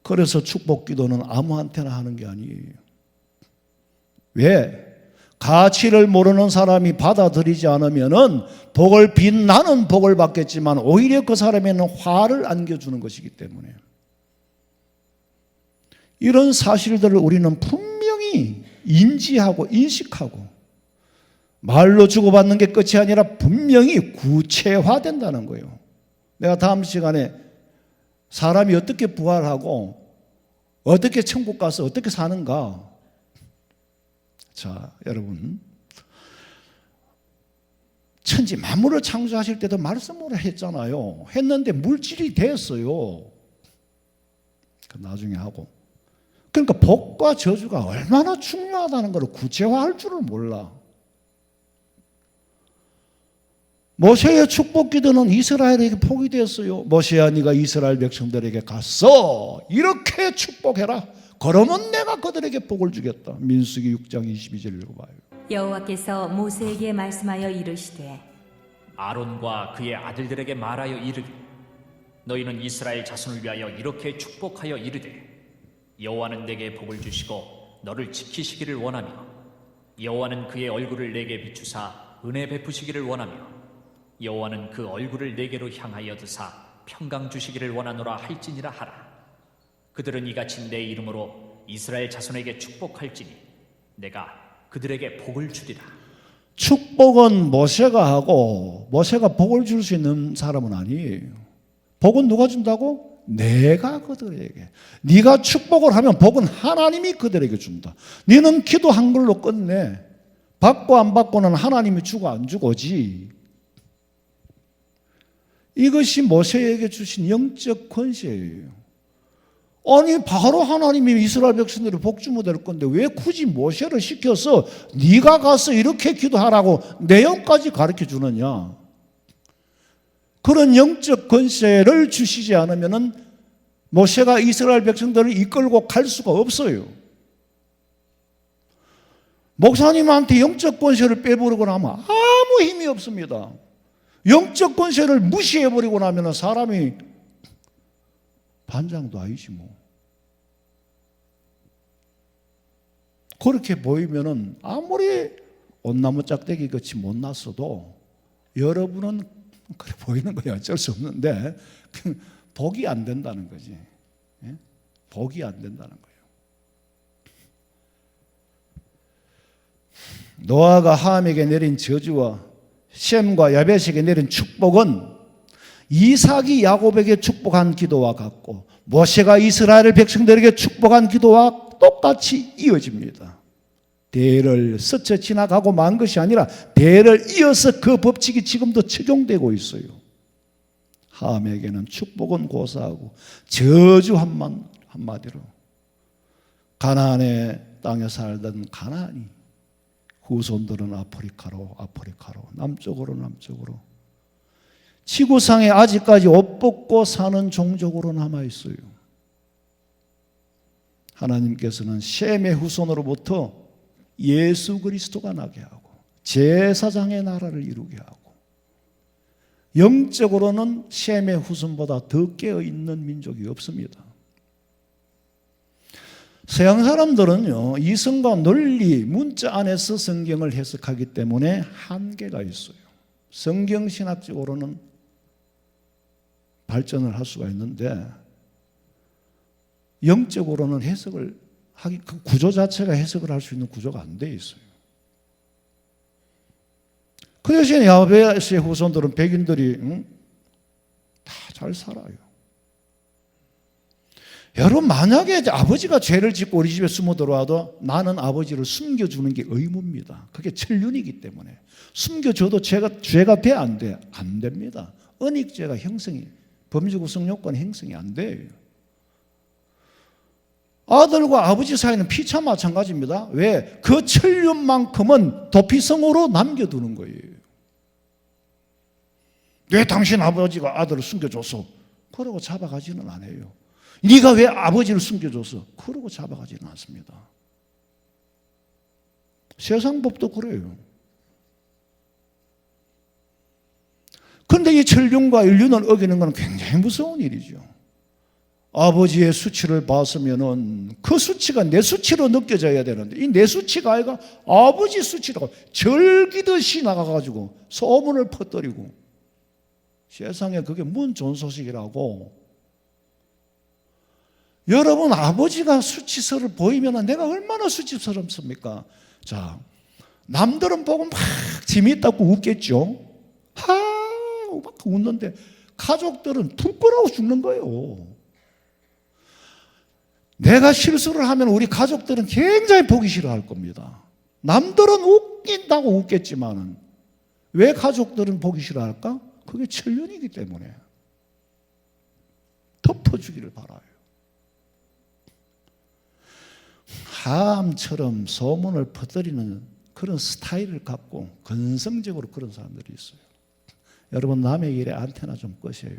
그래서 축복 기도는 아무한테나 하는 게 아니에요. 왜? 가치를 모르는 사람이 받아들이지 않으면은 복을 빈 나는 복을 받겠지만 오히려 그 사람에는 화를 안겨주는 것이기 때문에, 이런 사실들을 우리는 분명히 인지하고 인식하고 말로 주고받는 게 끝이 아니라 분명히 구체화된다는 거예요. 내가 다음 시간에 사람이 어떻게 부활하고 어떻게 천국 가서 어떻게 사는가. 자, 여러분, 천지 만물을 창조하실 때도 말씀으로 했잖아요. 했는데 물질이 됐어요. 나중에 하고. 그러니까 복과 저주가 얼마나 중요하다는 걸 구체화할 줄을 몰라. 모세의 축복 기도는 이스라엘에게 복이 되었어요. 모세야, 네가 이스라엘 백성들에게 가서 이렇게 축복해라. 그러면 내가 그들에게 복을 주겠다. 민수기 6장 22절 읽어봐요. 여호와께서 모세에게 말씀하여 이르시되 아론과 그의 아들들에게 말하여 이르기 너희는 이스라엘 자손을 위하여 이렇게 축복하여 이르되 여호와는 내게 복을 주시고 너를 지키시기를 원하며 여호와는 그의 얼굴을 내게 비추사 은혜 베푸시기를 원하며 여호와는 그 얼굴을 내게로 향하여 드사 평강 주시기를 원하노라 할지니라 하라. 그들은 이같이 내 이름으로 이스라엘 자손에게 축복할지니 내가 그들에게 복을 주리라. 축복은 모세가 하고 모세가 복을 줄 수 있는 사람은 아니에요. 복은 누가 준다고? 내가 그들에게. 네가 축복을 하면 복은 하나님이 그들에게 준다. 너는 기도한 걸로 끝내. 받고 안 받고는 하나님이 주고 안 주고지. 이것이 모세에게 주신 영적 권세예요. 아니, 바로 하나님이 이스라엘 백성들을 복 주면 될 건데 왜 굳이 모세를 시켜서 네가 가서 이렇게 기도하라고 내용까지 가르쳐 주느냐. 그런 영적 권세를 주시지 않으면 모세가 이스라엘 백성들을 이끌고 갈 수가 없어요. 목사님한테 영적 권세를 빼버리고 나면 아무 힘이 없습니다. 영적 권세를 무시해버리고 나면 사람이 반장도 아니지 뭐. 그렇게 보이면은 아무리 온나무 짝대기 같이 못났어도 여러분은 그래 보이는 거야. 어쩔 수 없는데 복이 안 된다는 거지. 예? 복이 안 된다는 거예요. 노아가 함에게 내린 저주와 셈과 야벳에게 내린 축복은 이삭이 야곱에게 축복한 기도와 같고 모세가 이스라엘 백성들에게 축복한 기도와 똑같이 이어집니다. 대를 스쳐 지나가고 만 것이 아니라 대를 이어서 그 법칙이 지금도 적용되고 있어요. 함에게는 축복은 고사하고 저주 한마디로 가나안의 땅에 살던 가나안이 후손들은 아프리카로 남쪽으로 지구상에 아직까지 옷 벗고 사는 종족으로 남아있어요. 하나님께서는 셈의 후손으로부터 예수 그리스도가 나게 하고 제사장의 나라를 이루게 하고 영적으로는 셈의 후손보다 더 깨어있는 민족이 없습니다. 서양 사람들은요, 이성과 논리, 문자 안에서 성경을 해석하기 때문에 한계가 있어요. 성경신학적으로는 발전을 할 수가 있는데 영적으로는 해석을 하기, 그 구조 자체가 해석을 할 수 있는 구조가 안 돼 있어요. 그 대신에 야베스의 후손들은 백인들이 다 잘 살아요. 여러분, 만약에 아버지가 죄를 짓고 우리 집에 숨어 들어와도 나는 아버지를 숨겨주는 게 의무입니다. 그게 천륜이기 때문에. 숨겨줘도 죄가 돼, 안 돼? 안 됩니다. 은닉죄가 형성이, 범죄구성 요건 형성이 안 돼요. 아들과 아버지 사이는 피차 마찬가지입니다. 왜? 그 천륜만큼은 도피성으로 남겨두는 거예요. 왜 당신 아버지가 아들을 숨겨줬어? 그러고 잡아가지는 않아요. 네가 왜 아버지를 숨겨줬어? 그러고 잡아가지는 않습니다. 세상 법도 그래요. 그런데 이 천륜과 인륜을 어기는 건 굉장히 무서운 일이죠. 아버지의 수치를 봤으면은 그 수치가 내 수치로 느껴져야 되는데 이 내 수치가 아니라 아버지 수치라고 절기듯이 나가가지고 소문을 퍼뜨리고 세상에 그게 뭔 좋은 소식이라고. 여러분, 아버지가 수치스러를 보이면 내가 얼마나 수치스럽습니까? 자, 남들은 보고 막 재미있다고 웃겠죠. 막 웃는데 가족들은 부끄러워 죽는 거예요. 내가 실수를 하면 우리 가족들은 굉장히 보기 싫어할 겁니다. 남들은 웃긴다고 웃겠지만은 왜 가족들은 보기 싫어할까? 그게 천륜이기 때문에. 덮어주기를 바라요. 함처럼 소문을 퍼뜨리는 그런 스타일을 갖고 건성적으로 그런 사람들이 있어요. 여러분, 남의 일에 안테나 좀 끄세요.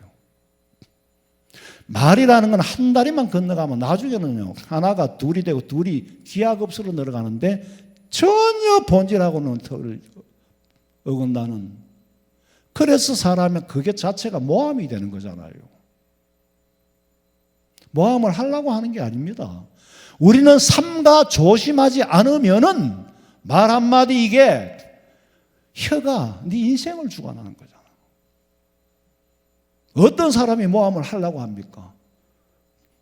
말이라는 건 한 다리만 건너가면 나중에는요, 하나가 둘이 되고 둘이 기하급수로 늘어가는데 전혀 본질하고는 턱을 어긋나는. 그래서 사람은 그게 자체가 모함이 되는 거잖아요. 모함을 하려고 하는 게 아닙니다. 우리는 삼가 조심하지 않으면은 말 한마디 이게 혀가 네 인생을 주관하는 거잖아. 어떤 사람이 모함을 하려고 합니까?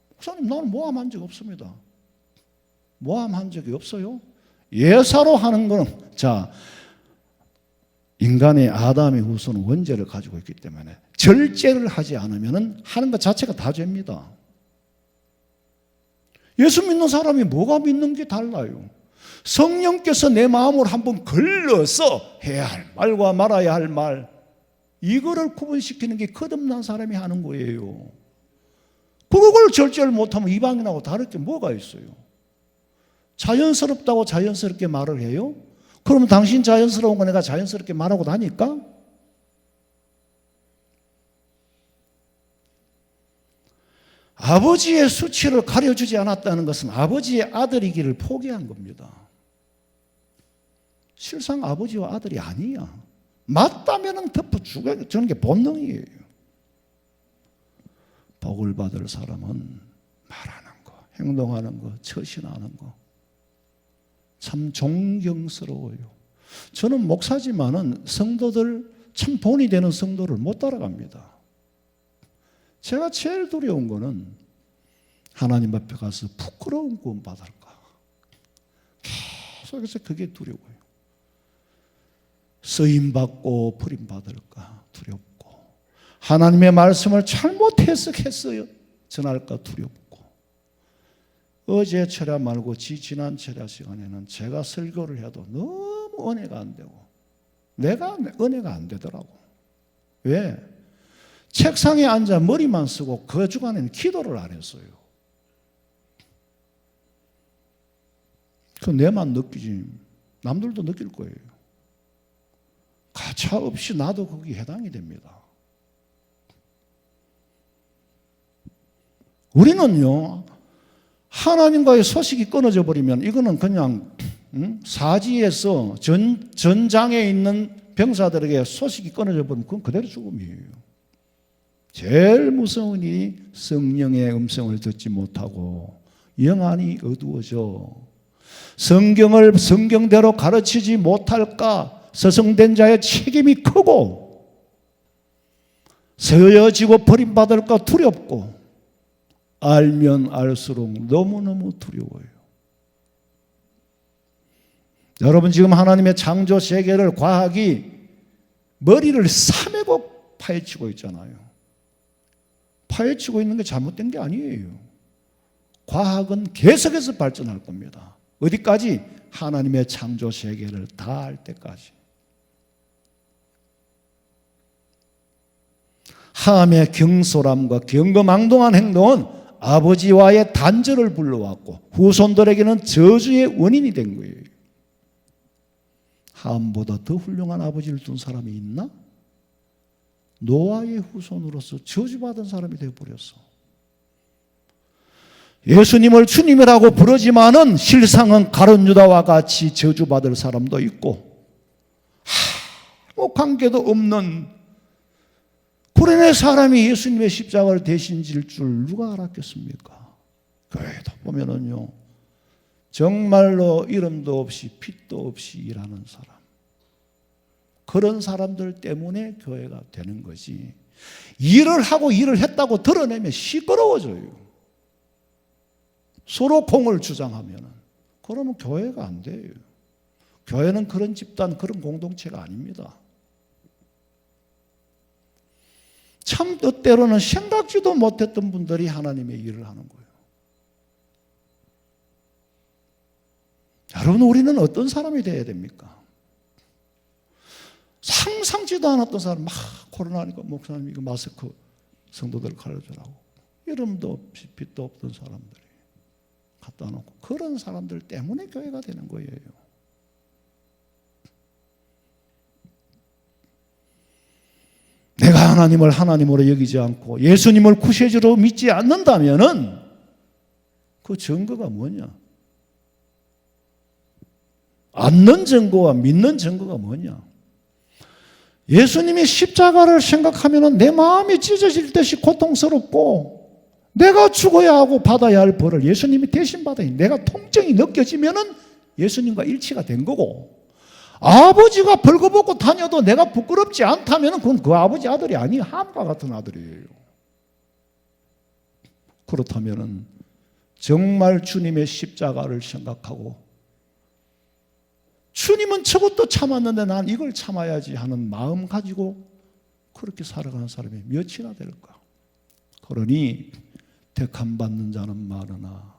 목사님, 나는 모함한 적 없습니다. 모함한 적이 없어요? 예사로 하는 거는, 자, 인간의 아담의 후손은 원죄를 가지고 있기 때문에 절제를 하지 않으면 하는 것 자체가 다 죄입니다. 예수 믿는 사람이 뭐가 믿는 게 달라요? 성령께서 내 마음을 한번 걸러서 해야 할 말과 말아야 할 말, 이거를 구분시키는 게 거듭난 사람이 하는 거예요. 그걸 절제를 못하면 이방인하고 다를 게 뭐가 있어요? 자연스럽다고 자연스럽게 말을 해요? 그러면 당신 자연스러운 거 내가 자연스럽게 말하고 다니까? 아버지의 수치를 가려주지 않았다는 것은 아버지의 아들이기를 포기한 겁니다. 실상 아버지와 아들이 아니야. 맞다면 덮어주는 게 본능이에요. 복을 받을 사람은 말하는 거, 행동하는 거, 처신하는 거 참 존경스러워요. 저는 목사지만은 성도들, 참 본이 되는 성도를 못 따라갑니다. 제가 제일 두려운 거는 하나님 앞에 가서 부끄러운 구원 받을까. 계속해서 그게 두려워요. 쓰임받고 버림받을까 두렵고, 하나님의 말씀을 잘못 해석했어요 전할까 두렵고. 어제 철야 말고 지난 철야 시간에는 제가 설교를 해도 너무 은혜가 안 되고 내가 은혜가 안 되더라고. 왜? 책상에 앉아 머리만 쓰고 그 주간에는 기도를 안 했어요. 그 내만 느끼지 남들도 느낄 거예요. 가차 없이 나도 거기에 해당이 됩니다. 우리는요, 하나님과의 소식이 끊어져 버리면 이거는 그냥 사지에서 전장에 있는 병사들에게 소식이 끊어져 버리면 그건 그대로 죽음이에요. 제일 무서운 일이 성령의 음성을 듣지 못하고 영안이 어두워져 성경대로 가르치지 못할까 서성된 자의 책임이 크고 세워지고 버림받을까 두렵고 알면 알수록 너무너무 두려워요. 여러분, 지금 하나님의 창조 세계를 과학이 머리를 싸매고 파헤치고 있잖아요. 파헤치고 있는 게 잘못된 게 아니에요. 과학은 계속해서 발전할 겁니다. 어디까지? 하나님의 창조 세계를 다 할 때까지. 함의 경솔함과 경거망동한 행동은 아버지와의 단절을 불러왔고 후손들에게는 저주의 원인이 된 거예요. 함보다 더 훌륭한 아버지를 둔 사람이 있나? 노아의 후손으로서 저주받은 사람이 되어버렸어. 예수님을 주님이라고 부르지만은 실상은 가룟 유다와 같이 저주받을 사람도 있고 아무 관계도 없는 구레네 사람이 예수님의 십자가를 대신 질 줄 누가 알았겠습니까? 교회도 보면은요, 정말로 이름도 없이 핏도 없이 일하는 사람, 그런 사람들 때문에 교회가 되는 거지. 일을 하고 일을 했다고 드러내면 시끄러워져요. 서로 공을 주장하면 그러면 교회가 안 돼요. 교회는 그런 집단, 그런 공동체가 아닙니다. 참 때로는 생각지도 못했던 분들이 하나님의 일을 하는 거예요. 여러분, 우리는 어떤 사람이 되어야 됩니까? 상상지도 않았던 사람, 막 코로나니까 목사님 이거 마스크 성도들 가려주라고, 이름도 없이 빛도 없던 사람들이 갖다 놓고, 그런 사람들 때문에 교회가 되는 거예요. 내가 하나님을 하나님으로 여기지 않고 예수님을 구세주로 믿지 않는다면은 그 증거가 뭐냐? 않는 증거와 믿는 증거가 뭐냐? 예수님이 십자가를 생각하면은 내 마음이 찢어질 듯이 고통스럽고, 내가 죽어야 하고 받아야 할 벌을 예수님이 대신 받아야 내가 통증이 느껴지면은 예수님과 일치가 된 거고, 아버지가 벌거벗고 다녀도 내가 부끄럽지 않다면 그건 그 아버지 아들이 아니에요. 함과 같은 아들이에요. 그렇다면 정말 주님의 십자가를 생각하고, 주님은 저것도 참았는데 난 이걸 참아야지 하는 마음 가지고 그렇게 살아가는 사람이 몇이나 될까? 그러니 택함 받는 자는 많으나,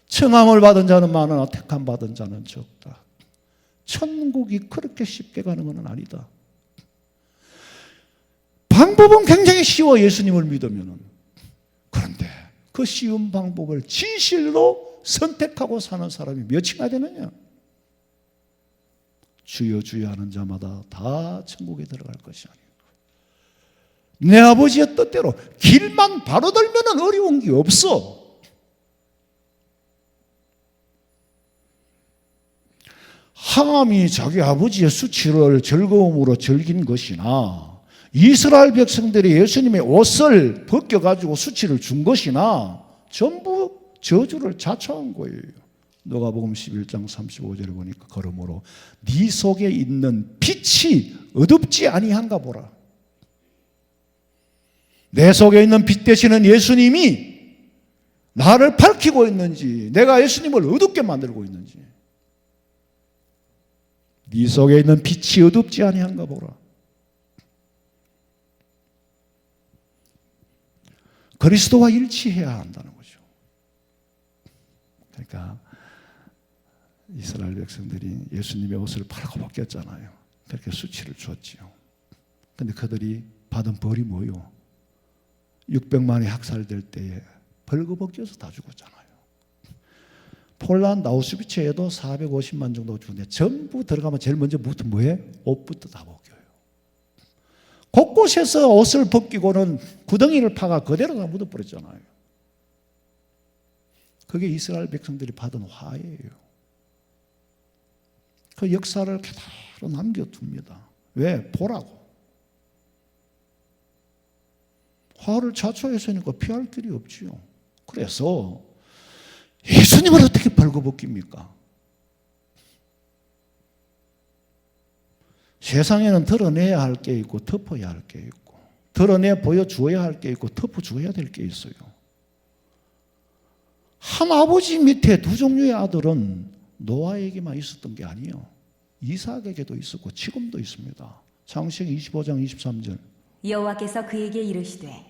청함을 받은 자는 많으나 택함 받은 자는 적다. 천국이 그렇게 쉽게 가는 건 아니다. 방법은 굉장히 쉬워, 예수님을 믿으면. 그런데 그 쉬운 방법을 진실로 선택하고 사는 사람이 몇이나 되느냐? 주여 주여 하는 자마다 다 천국에 들어갈 것이 아니고, 내 아버지의 뜻대로 길만 바로 들면 어려운 게 없어. 함이 자기 아버지의 수치를 즐거움으로 즐긴 것이나, 이스라엘 백성들이 예수님의 옷을 벗겨가지고 수치를 준 것이나 전부 저주를 자초한 거예요. 누가복음 11장 35절에 보니까 그러므로 네 속에 있는 빛이 어둡지 아니한가 보라. 내 속에 있는 빛 되시는 예수님이 나를 밝히고 있는지, 내가 예수님을 어둡게 만들고 있는지. 네 속에 있는 빛이 어둡지 아니한가 보라. 그리스도와 일치해야 한다는 거죠. 그러니까 이스라엘 백성들이 예수님의 옷을 팔고 벗겼잖아요. 그렇게 수치를 줬지요. 그런데 그들이 받은 벌이 뭐요? 600만이 학살될 때에 벌거벗겨서 다 죽었잖아요. 폴란드 아우슈비츠에도 450만 정도 죽는데 전부 들어가면 제일 먼저 뭐해? 옷부터 다 벗겨요. 곳곳에서 옷을 벗기고는 구덩이를 파가 그대로 다 묻어버렸잖아요. 그게 이스라엘 백성들이 받은 화예요. 그 역사를 그대로 남겨둡니다. 왜? 보라고. 화를 자초해서니까 피할 길이 없지요. 그래서 예수님을 어떻게 벌거벗깁니까? 세상에는 드러내야 할 게 있고 덮어야 할 게 있고, 드러내 보여주어야 할 게 있고 덮어주어야 될 게 있어요. 한 아버지 밑에 두 종류의 아들은 노아에게만 있었던 게 아니에요. 이삭에게도 있었고 지금도 있습니다. 창세기 25장 23절. 여호와께서 그에게 이르시되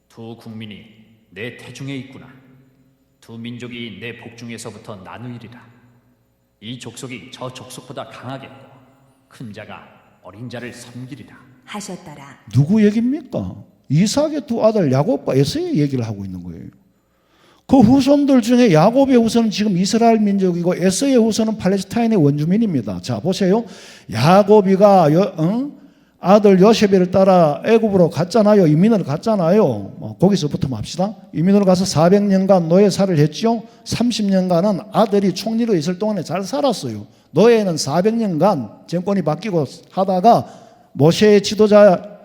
두 국민이 내 태중에 있구나. 두 민족이 내 복중에서부터 나누이리라. 이 족속이 저 족속보다 강하겠고 큰 자가 어린 자를 섬기리라 하셨더라. 누구 얘기입니까? 이삭의 두 아들 야곱과 에서의 얘기를 하고 있는 거예요. 그 후손들 중에 야곱의 후손은 지금 이스라엘 민족이고 에서의 후손은 팔레스타인의 원주민입니다. 자, 보세요. 야곱이가 아들 요셉을 따라 애굽으로 갔잖아요. 이민을 갔잖아요. 거기서부터 맙시다. 이민으로 가서 400년간 노예살을 했죠. 30년간은 아들이 총리로 있을 동안에 잘 살았어요. 노예는 400년간 정권이 바뀌고 하다가 모세의 지도자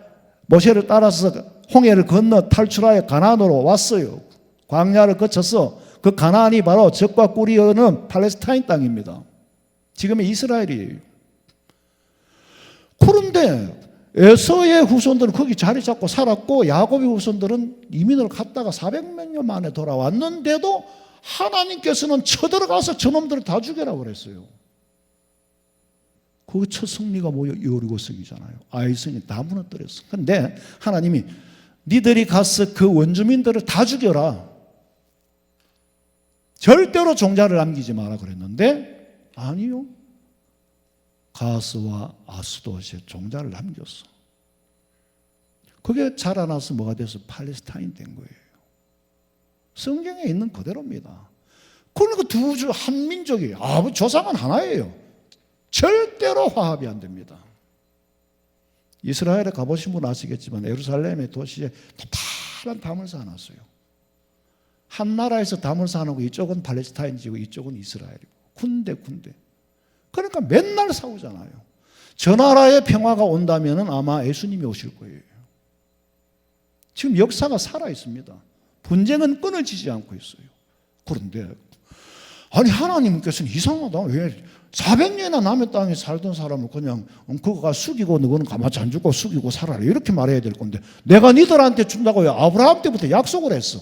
모세를 따라서 홍해를 건너 탈출하여 가나안으로 왔어요. 광야를 거쳐서 그 가나안이 바로 젖과 꿀이 흐르는 팔레스타인 땅입니다. 지금의 이스라엘이에요. 그런데 에서의 후손들은 거기 자리 잡고 살았고 야곱의 후손들은 이민을 갔다가 400몇 년 만에 돌아왔는데도 하나님께서는 쳐들어가서 저놈들을 다 죽여라 그랬어요. 그 첫 승리가 뭐예요? 여리고성이잖아요. 아이성이 다 무너뜨렸어. 그런데 하나님이 니들이 가서 그 원주민들을 다 죽여라. 절대로 종자를 남기지 마라 그랬는데 아니요. 가스와 아스돗에 종자를 남겼어. 그게 자라나서 뭐가 돼서 팔레스타인 된 거예요. 성경에 있는 그대로입니다. 그러니까 두 주 한 민족이에요. 조상은 하나예요. 절대로 화합이 안 됩니다. 이스라엘에 가보신 분 아시겠지만 예루살렘의 도시에 total한 담을 쌓아놨어요. 한 나라에서 담을 쌓아놓고 이쪽은 팔레스타인지고 이쪽은 이스라엘이고 군데 그러니까 맨날 싸우잖아요. 저 나라의 평화가 온다면 아마 예수님이 오실 거예요. 지금 역사가 살아있습니다. 분쟁은 끊어지지 않고 있어요. 그런데 아니 하나님께서는 이상하다. 왜 400년이나 남의 땅에 살던 사람을 그냥 그거가 숙이고 너는 가만히 안 죽고 숙이고 살아라 이렇게 말해야 될 건데 내가 니들한테 준다고 아브라함 때부터 약속을 했어.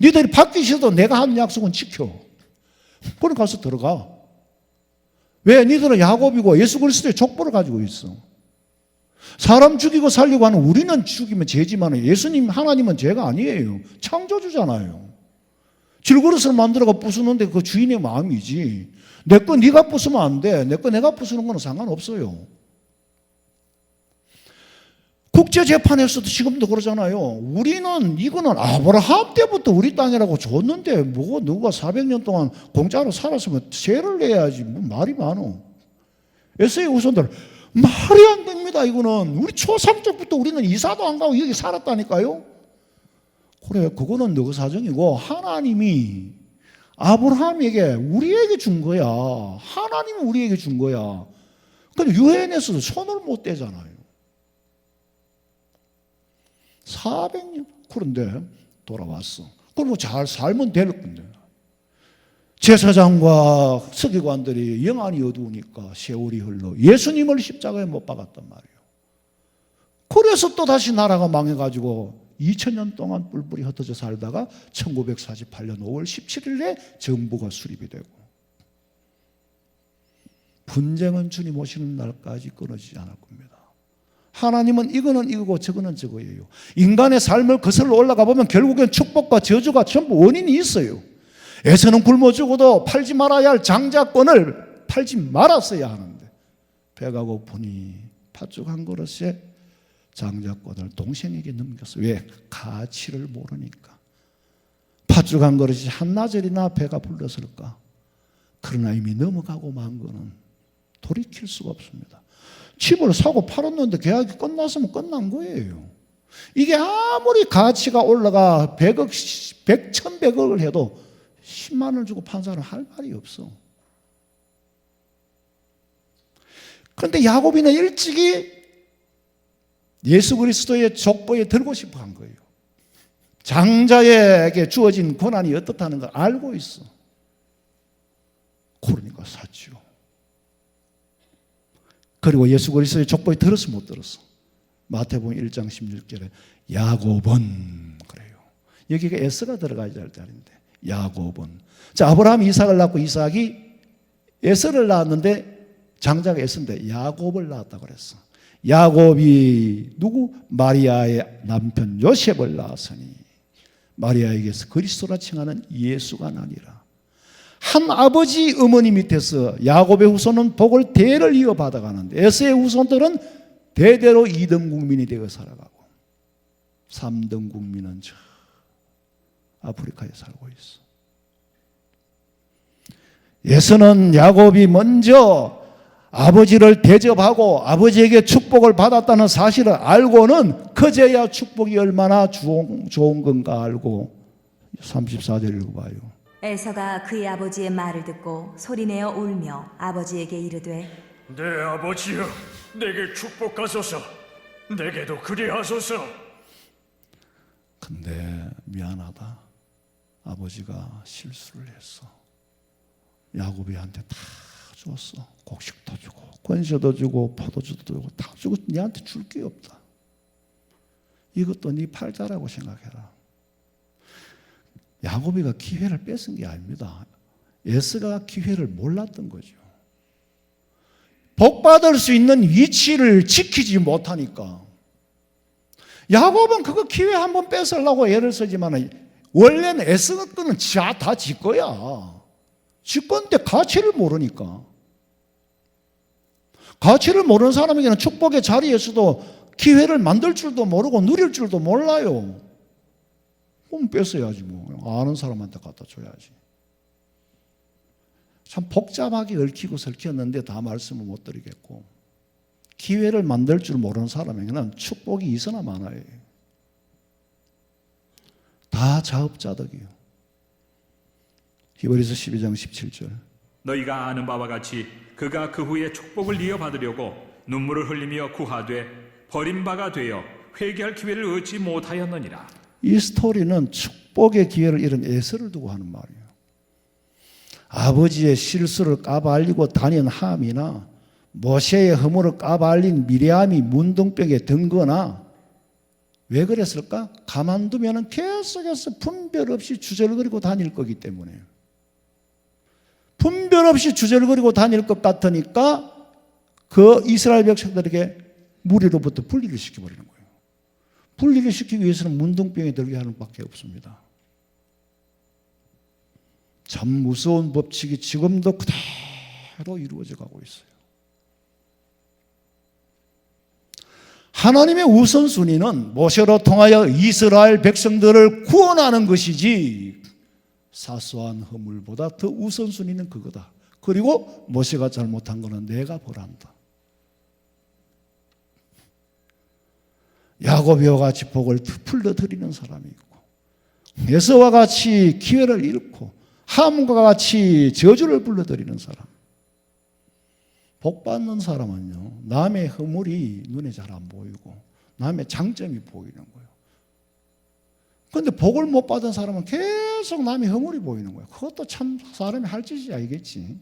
니들이 받기 싫어도 내가 한 약속은 지켜. 그래 가서 들어가. 왜? 니들은 야곱이고 예수 그리스도의 족보를 가지고 있어. 사람 죽이고 살리고 하는 우리는 죽이면 죄지만 예수님 하나님은 죄가 아니에요. 창조주잖아요. 질그릇을 만들어가 부수는데 그 주인의 마음이지. 내 거 네가 부수면 안 돼. 내 거 내가 부수는 건 상관없어요. 국제재판에서도 지금도 그러잖아요. 우리는 이거는 아브라함 때부터 우리 땅이라고 줬는데 뭐 누가 400년 동안 공짜로 살았으면 세를 내야지. 뭐 말이 많어. 에서의 후손들 말이 안 됩니다. 이거는 우리 초상 때부터 우리는 이사도 안 가고 여기 살았다니까요. 그래 그거는 너 사정이고 하나님이 아브라함에게 우리에게 준 거야. 하나님이 우리에게 준 거야. 근데 유엔에서도 손을 못 떼잖아요. 400년. 그런데 돌아왔어. 그럼 잘 살면 될 건데. 제사장과 서기관들이 영안이 어두우니까 세월이 흘러 예수님을 십자가에 못 박았단 말이에요. 그래서 또 다시 나라가 망해가지고 2000년 동안 뿔뿔이 흩어져 살다가 1948년 5월 17일에 정부가 수립이 되고 분쟁은 주님 오시는 날까지 끊어지지 않을 겁니다. 하나님은 이거는 이거고 저거는 저거예요. 인간의 삶을 거슬러 올라가 보면 결국엔 축복과 저주가 전부 원인이 있어요. 에서는 굶어 죽어도 팔지 말아야 할 장자권을 팔지 말았어야 하는데 배가 고프니 팥죽 한 그릇에 장자권을 동생에게 넘겼어. 왜? 가치를 모르니까. 팥죽 한 그릇이 한나절이나 배가 불렀을까? 그러나 이미 넘어가고 만 거는 돌이킬 수가 없습니다. 집을 사고 팔았는데 계약이 끝났으면 끝난 거예요. 이게 아무리 가치가 올라가 100억, 1100억을 해도 10만 원을 주고 판 사람 할 말이 없어. 그런데 야곱이는 일찍이 예수 그리스도의 족보에 들고 싶어 한 거예요. 장자에게 주어진 권한이 어떻다는 걸 알고 있어. 그러니까 샀죠. 그리고 예수 그리스도의 족보에 들었어 못 들었어? 마태복음 1장 16절에 야곱은 그래요. 여기가 에스가 들어가야 할 자리인데 야곱은. 자, 아브라함이 이삭을 낳고 이삭이 에서를 낳았는데 장자가 에서인데 야곱을 낳았다고 그랬어. 야곱이 누구? 마리아의 남편 요셉을 낳았으니 마리아에게서 그리스도라 칭하는 예수가 나니라. 한 아버지 어머니 밑에서 야곱의 후손은 복을 대를 이어받아 가는데 에서의 후손들은 대대로 2등 국민이 되어 살아가고 3등 국민은 저 아프리카에 살고 있어. 에서는 야곱이 먼저 아버지를 대접하고 아버지에게 축복을 받았다는 사실을 알고는 그제야 축복이 얼마나 좋은 건가 알고 34절 읽어봐요. 에서가 그의 아버지의 말을 듣고 소리내어 울며 아버지에게 이르되 내 아버지여, 내게 축복하소서. 내게도 그리하소서. 근데 미안하다. 아버지가 실수를 했어. 야곱이한테 다 줬어. 곡식도 주고 권세도 주고 포도주도 주고 다 주고 네한테 줄 게 없다. 이것도 네 팔자라고 생각해라. 야곱이가 기회를 뺏은 게 아닙니다. 에서가 기회를 몰랐던 거죠. 복받을 수 있는 위치를 지키지 못하니까. 야곱은 그거 기회 한번 뺏으려고 애를 쓰지만 원래는 에서가 거는 다 지 거야. 지 건데 가치를 모르니까. 가치를 모르는 사람에게는 축복의 자리에서도 기회를 만들 줄도 모르고 누릴 줄도 몰라요. 그럼 뺏어야지 뭐. 아는 사람한테 갖다 줘야지. 참 복잡하게 얽히고 설켰는데 다 말씀을 못 드리겠고, 기회를 만들 줄 모르는 사람에게는 축복이 있으나 마나요. 다 자업자득이요. 히브리서 12장 17절. 너희가 아는 바와 같이 그가 그 후에 축복을 이어받으려고 눈물을 흘리며 구하되 버림바가 되어 회개할 기회를 얻지 못하였느니라. 이 스토리는 축복의 기회를 잃은 에서를 두고 하는 말이에요. 아버지의 실수를 까발리고 다닌 함이나 모세의 허물을 까발린 미리암이 문둥병에 든 거나, 왜 그랬을까? 가만두면 계속해서 분별 없이 주절거리고 다닐 거기 때문에. 분별 없이 주절거리고 다닐 것 같으니까 그 이스라엘 백성들에게 무리로부터 분리를 시켜버리는 거예요. 분리를 시키기 위해서는 문둥병에 들게 하는 밖에 없습니다. 참 무서운 법칙이 지금도 그대로 이루어져 가고 있어요. 하나님의 우선순위는 모세로 통하여 이스라엘 백성들을 구원하는 것이지 사소한 허물보다 더 우선순위는 그거다. 그리고 모세가 잘못한 거는 내가 벌한다. 야곱이와 같이 복을 풀러드리는 사람이 있고, 에서와 같이 기회를 잃고 함과 같이 저주를 불러드리는 사람. 복 받는 사람은요, 남의 허물이 눈에 잘 안 보이고 남의 장점이 보이는 거예요. 그런데 복을 못 받은 사람은 계속 남의 허물이 보이는 거예요. 그것도 참 사람이 할 짓이 아니겠지.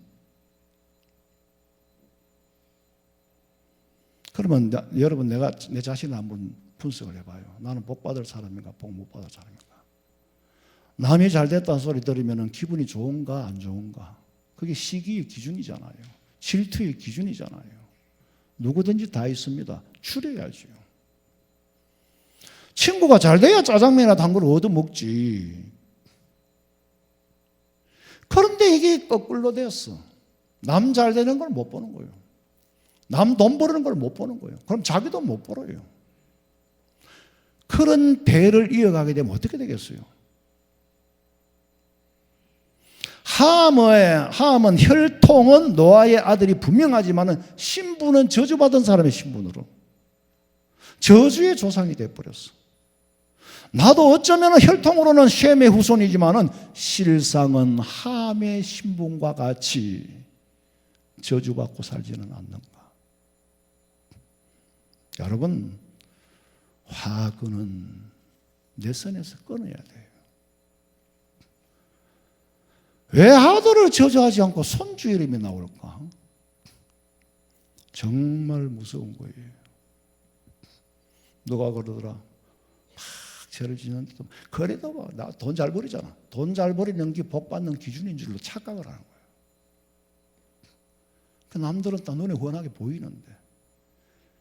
그러면 여러분, 내가 내 자신을 한번 분석을 해봐요. 나는 복 받을 사람인가, 복 못 받을 사람인가? 남이 잘 됐다는 소리 들으면 기분이 좋은가 안 좋은가? 그게 시기의 기준이잖아요. 질투의 기준이잖아요. 누구든지 다 있습니다. 추려야죠. 친구가 잘 돼야 짜장면이나 단걸 얻어먹지. 그런데 이게 거꾸로 됐어. 남 잘 되는 걸 못 보는 거예요. 남 돈 버는 걸 못 보는 거예요. 그럼 자기도 못 벌어요. 그런 대를 이어가게 되면 어떻게 되겠어요? 함은 혈통은 노아의 아들이 분명하지만 신분은 저주받은 사람의 신분으로 저주의 조상이 되어버렸어. 나도 어쩌면 혈통으로는 셈의 후손이지만 실상은 함의 신분과 같이 저주받고 살지는 않는가. 여러분, 화근은 내 선에서 끊어야 돼요. 왜 아들을 저주하지 않고 손주 이름이 나올까? 정말 무서운 거예요. 누가 그러더라. 막 죄를 지는데도 그래도 나 돈 잘 버리잖아. 돈 잘 버리는 게 복 받는 기준인 줄로 착각을 하는 거예요. 그 남들은 다 눈에 훤하게 보이는데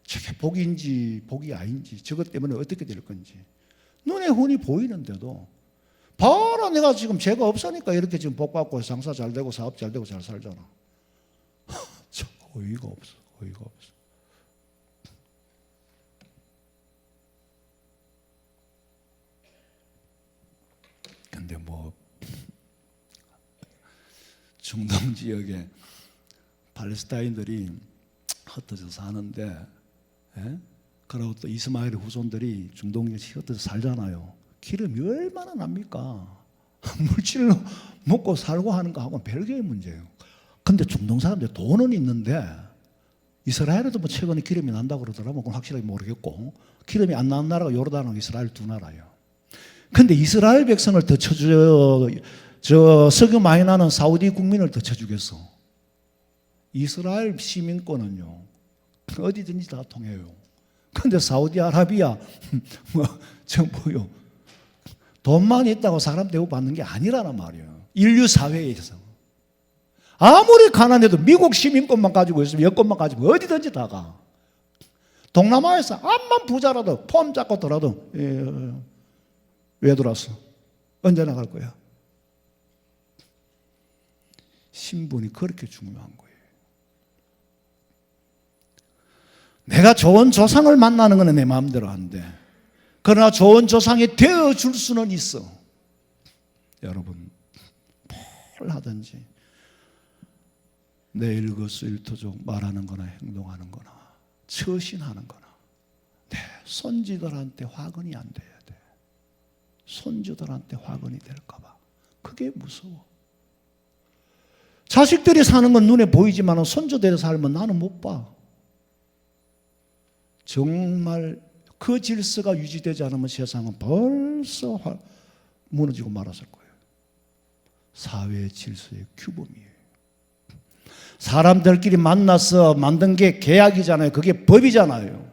저게 복인지 복이 아닌지, 저것 때문에 어떻게 될 건지 눈에 훤히 보이는데도 바로 내가 지금 죄가 없으니까 이렇게 지금 복 받고 장사 잘 되고 사업 잘 되고 잘 살잖아. 참 어이가 없어. 어이가 없어. 근데 뭐 중동 지역에 팔레스타인들이 흩어져 사는데, 예? 그리고 또 이스마엘 후손들이 중동에 흩어져 살잖아요. 기름이 얼마나 납니까? 물질로 먹고 살고 하는 거하고는 별개의 문제예요. 근데 중동 사람들 돈은 있는데, 이스라엘에도 뭐 최근에 기름이 난다고 그러더라고요. 그건 확실하게 모르겠고, 기름이 안 나는 나라가 요르단하고 이스라엘 두 나라예요. 근데 이스라엘 백성을 더 저 석유 많이 나는 사우디 국민을 더 쳐주겠어. 이스라엘 시민권은요, 어디든지 다 통해요. 근데 사우디아라비아, 뭐요, 돈만 있다고 사람 대우받는 게 아니라는 말이에요. 인류 사회에서. 아무리 가난해도 미국 시민권만 가지고 있으면, 여권만 가지고 어디든지 다 가. 동남아에서 암만 부자라도 폼 잡고 더라도 왜 들어왔어? 언제 나갈 거야? 신분이 그렇게 중요한 거예요. 내가 좋은 조상을 만나는 건 내 마음대로 안 돼. 그러나 좋은 조상이 되어줄 수는 있어. 여러분, 뭘 하든지 내 일거수일투족 말하는 거나 행동하는 거나 처신하는 거나 내 손지들한테 화근이 안 돼야 돼. 손주들한테 화근이 될까 봐. 그게 무서워. 자식들이 사는 건 눈에 보이지만 손주들이 살면 나는 못 봐. 정말 그 질서가 유지되지 않으면 세상은 벌써 무너지고 말았을 거예요. 사회 질서의 규범이에요. 사람들끼리 만나서 만든 게 계약이잖아요. 그게 법이잖아요.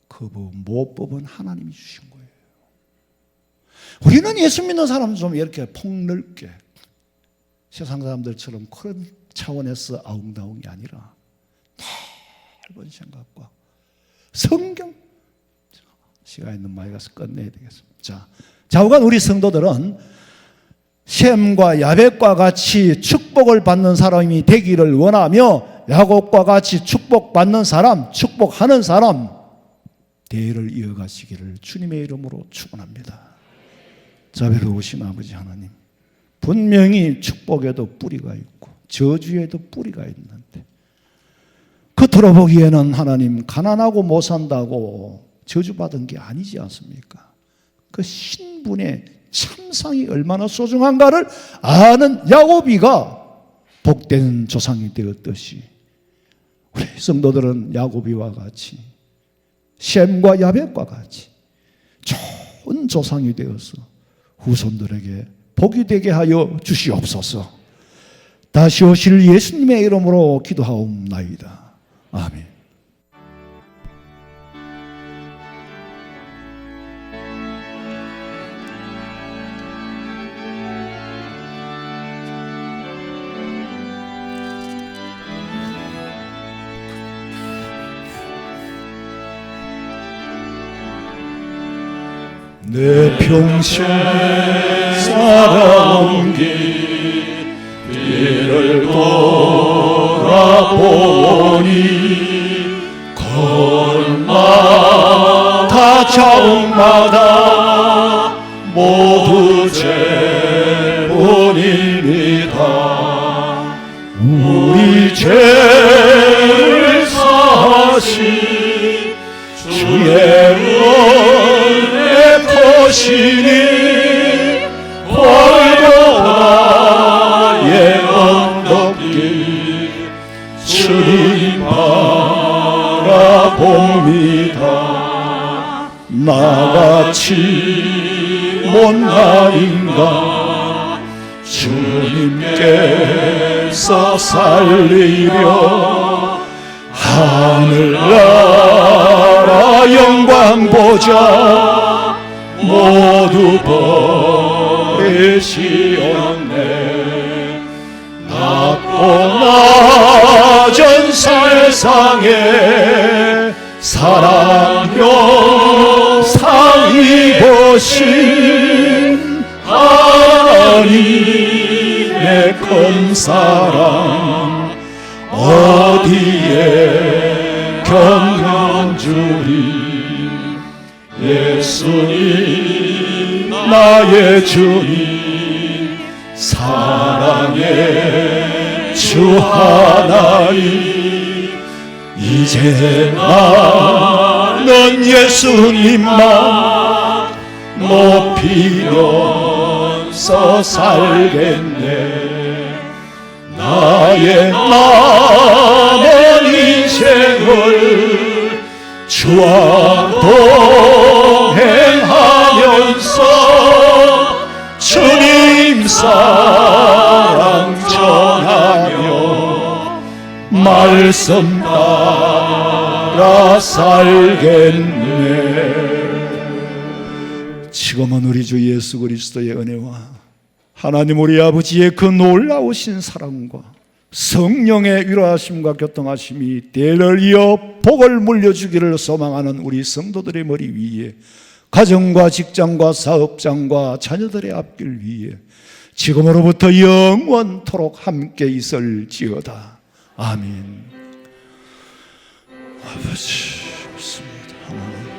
그 모법은 하나님이 주신 거예요. 우리는 예수 믿는 사람 좀 이렇게 폭넓게 세상 사람들처럼 그런 차원에서 아웅다웅이 아니라 넓은 생각과 성경, 시간 있는 많이 가서 끝내야 되겠습니다. 좌우간 우리 성도들은 셈과 야벳과 같이 축복을 받는 사람이 되기를 원하며 야곱과 같이 축복받는 사람, 축복하는 사람 대의를 이어가시기를 주님의 이름으로 축원합니다. 자비로우신 아버지 하나님, 분명히 축복에도 뿌리가 있고 저주에도 뿌리가 있는데 겉으로 보기에는 하나님 가난하고 못 산다고 저주받은 게 아니지 않습니까? 그 신분의 참상이 얼마나 소중한가를 아는 야곱이가 복된 조상이 되었듯이 우리 성도들은 야곱이와 같이 셈과 야벳과 같이 좋은 조상이 되어서 후손들에게 복이 되게 하여 주시옵소서. 다시 오실 예수님의 이름으로 기도하옵나이다. 아멘. 내 평생 살아온 길을 돌아보니 걸마다 자옥마다 모두 죄뿐입니다. 우리 죄를 사하신 주의 은혜 거시니 골고다의 언덕길 주님 바라봅니다. 나같이 못난 인간 주님께서 살리려 하늘나라 영광 보자 모두 버리시었네. 낮고 낮은 세상에 사랑 영상 입으신 하나님의 큰 사랑 어디에 경연주리. 예수님 나의 주님 사랑의 주 하나님 이제 나는 예수님만 높이면서 살겠네. 나의 남은 인생을 주와 동행하면서 주님 사랑 전하며 말씀 따라 살겠네. 지금은 우리 주 예수 그리스도의 은혜와 하나님 우리 아버지의 그 놀라우신 사랑과 성령의 위로하심과 교통하심이 대를 이어 복을 물려주기를 소망하는 우리 성도들의 머리 위에, 가정과 직장과 사업장과 자녀들의 앞길 위에 지금으로부터 영원토록 함께 있을지어다. 아멘. 아버지, 좋습니다. 하나님.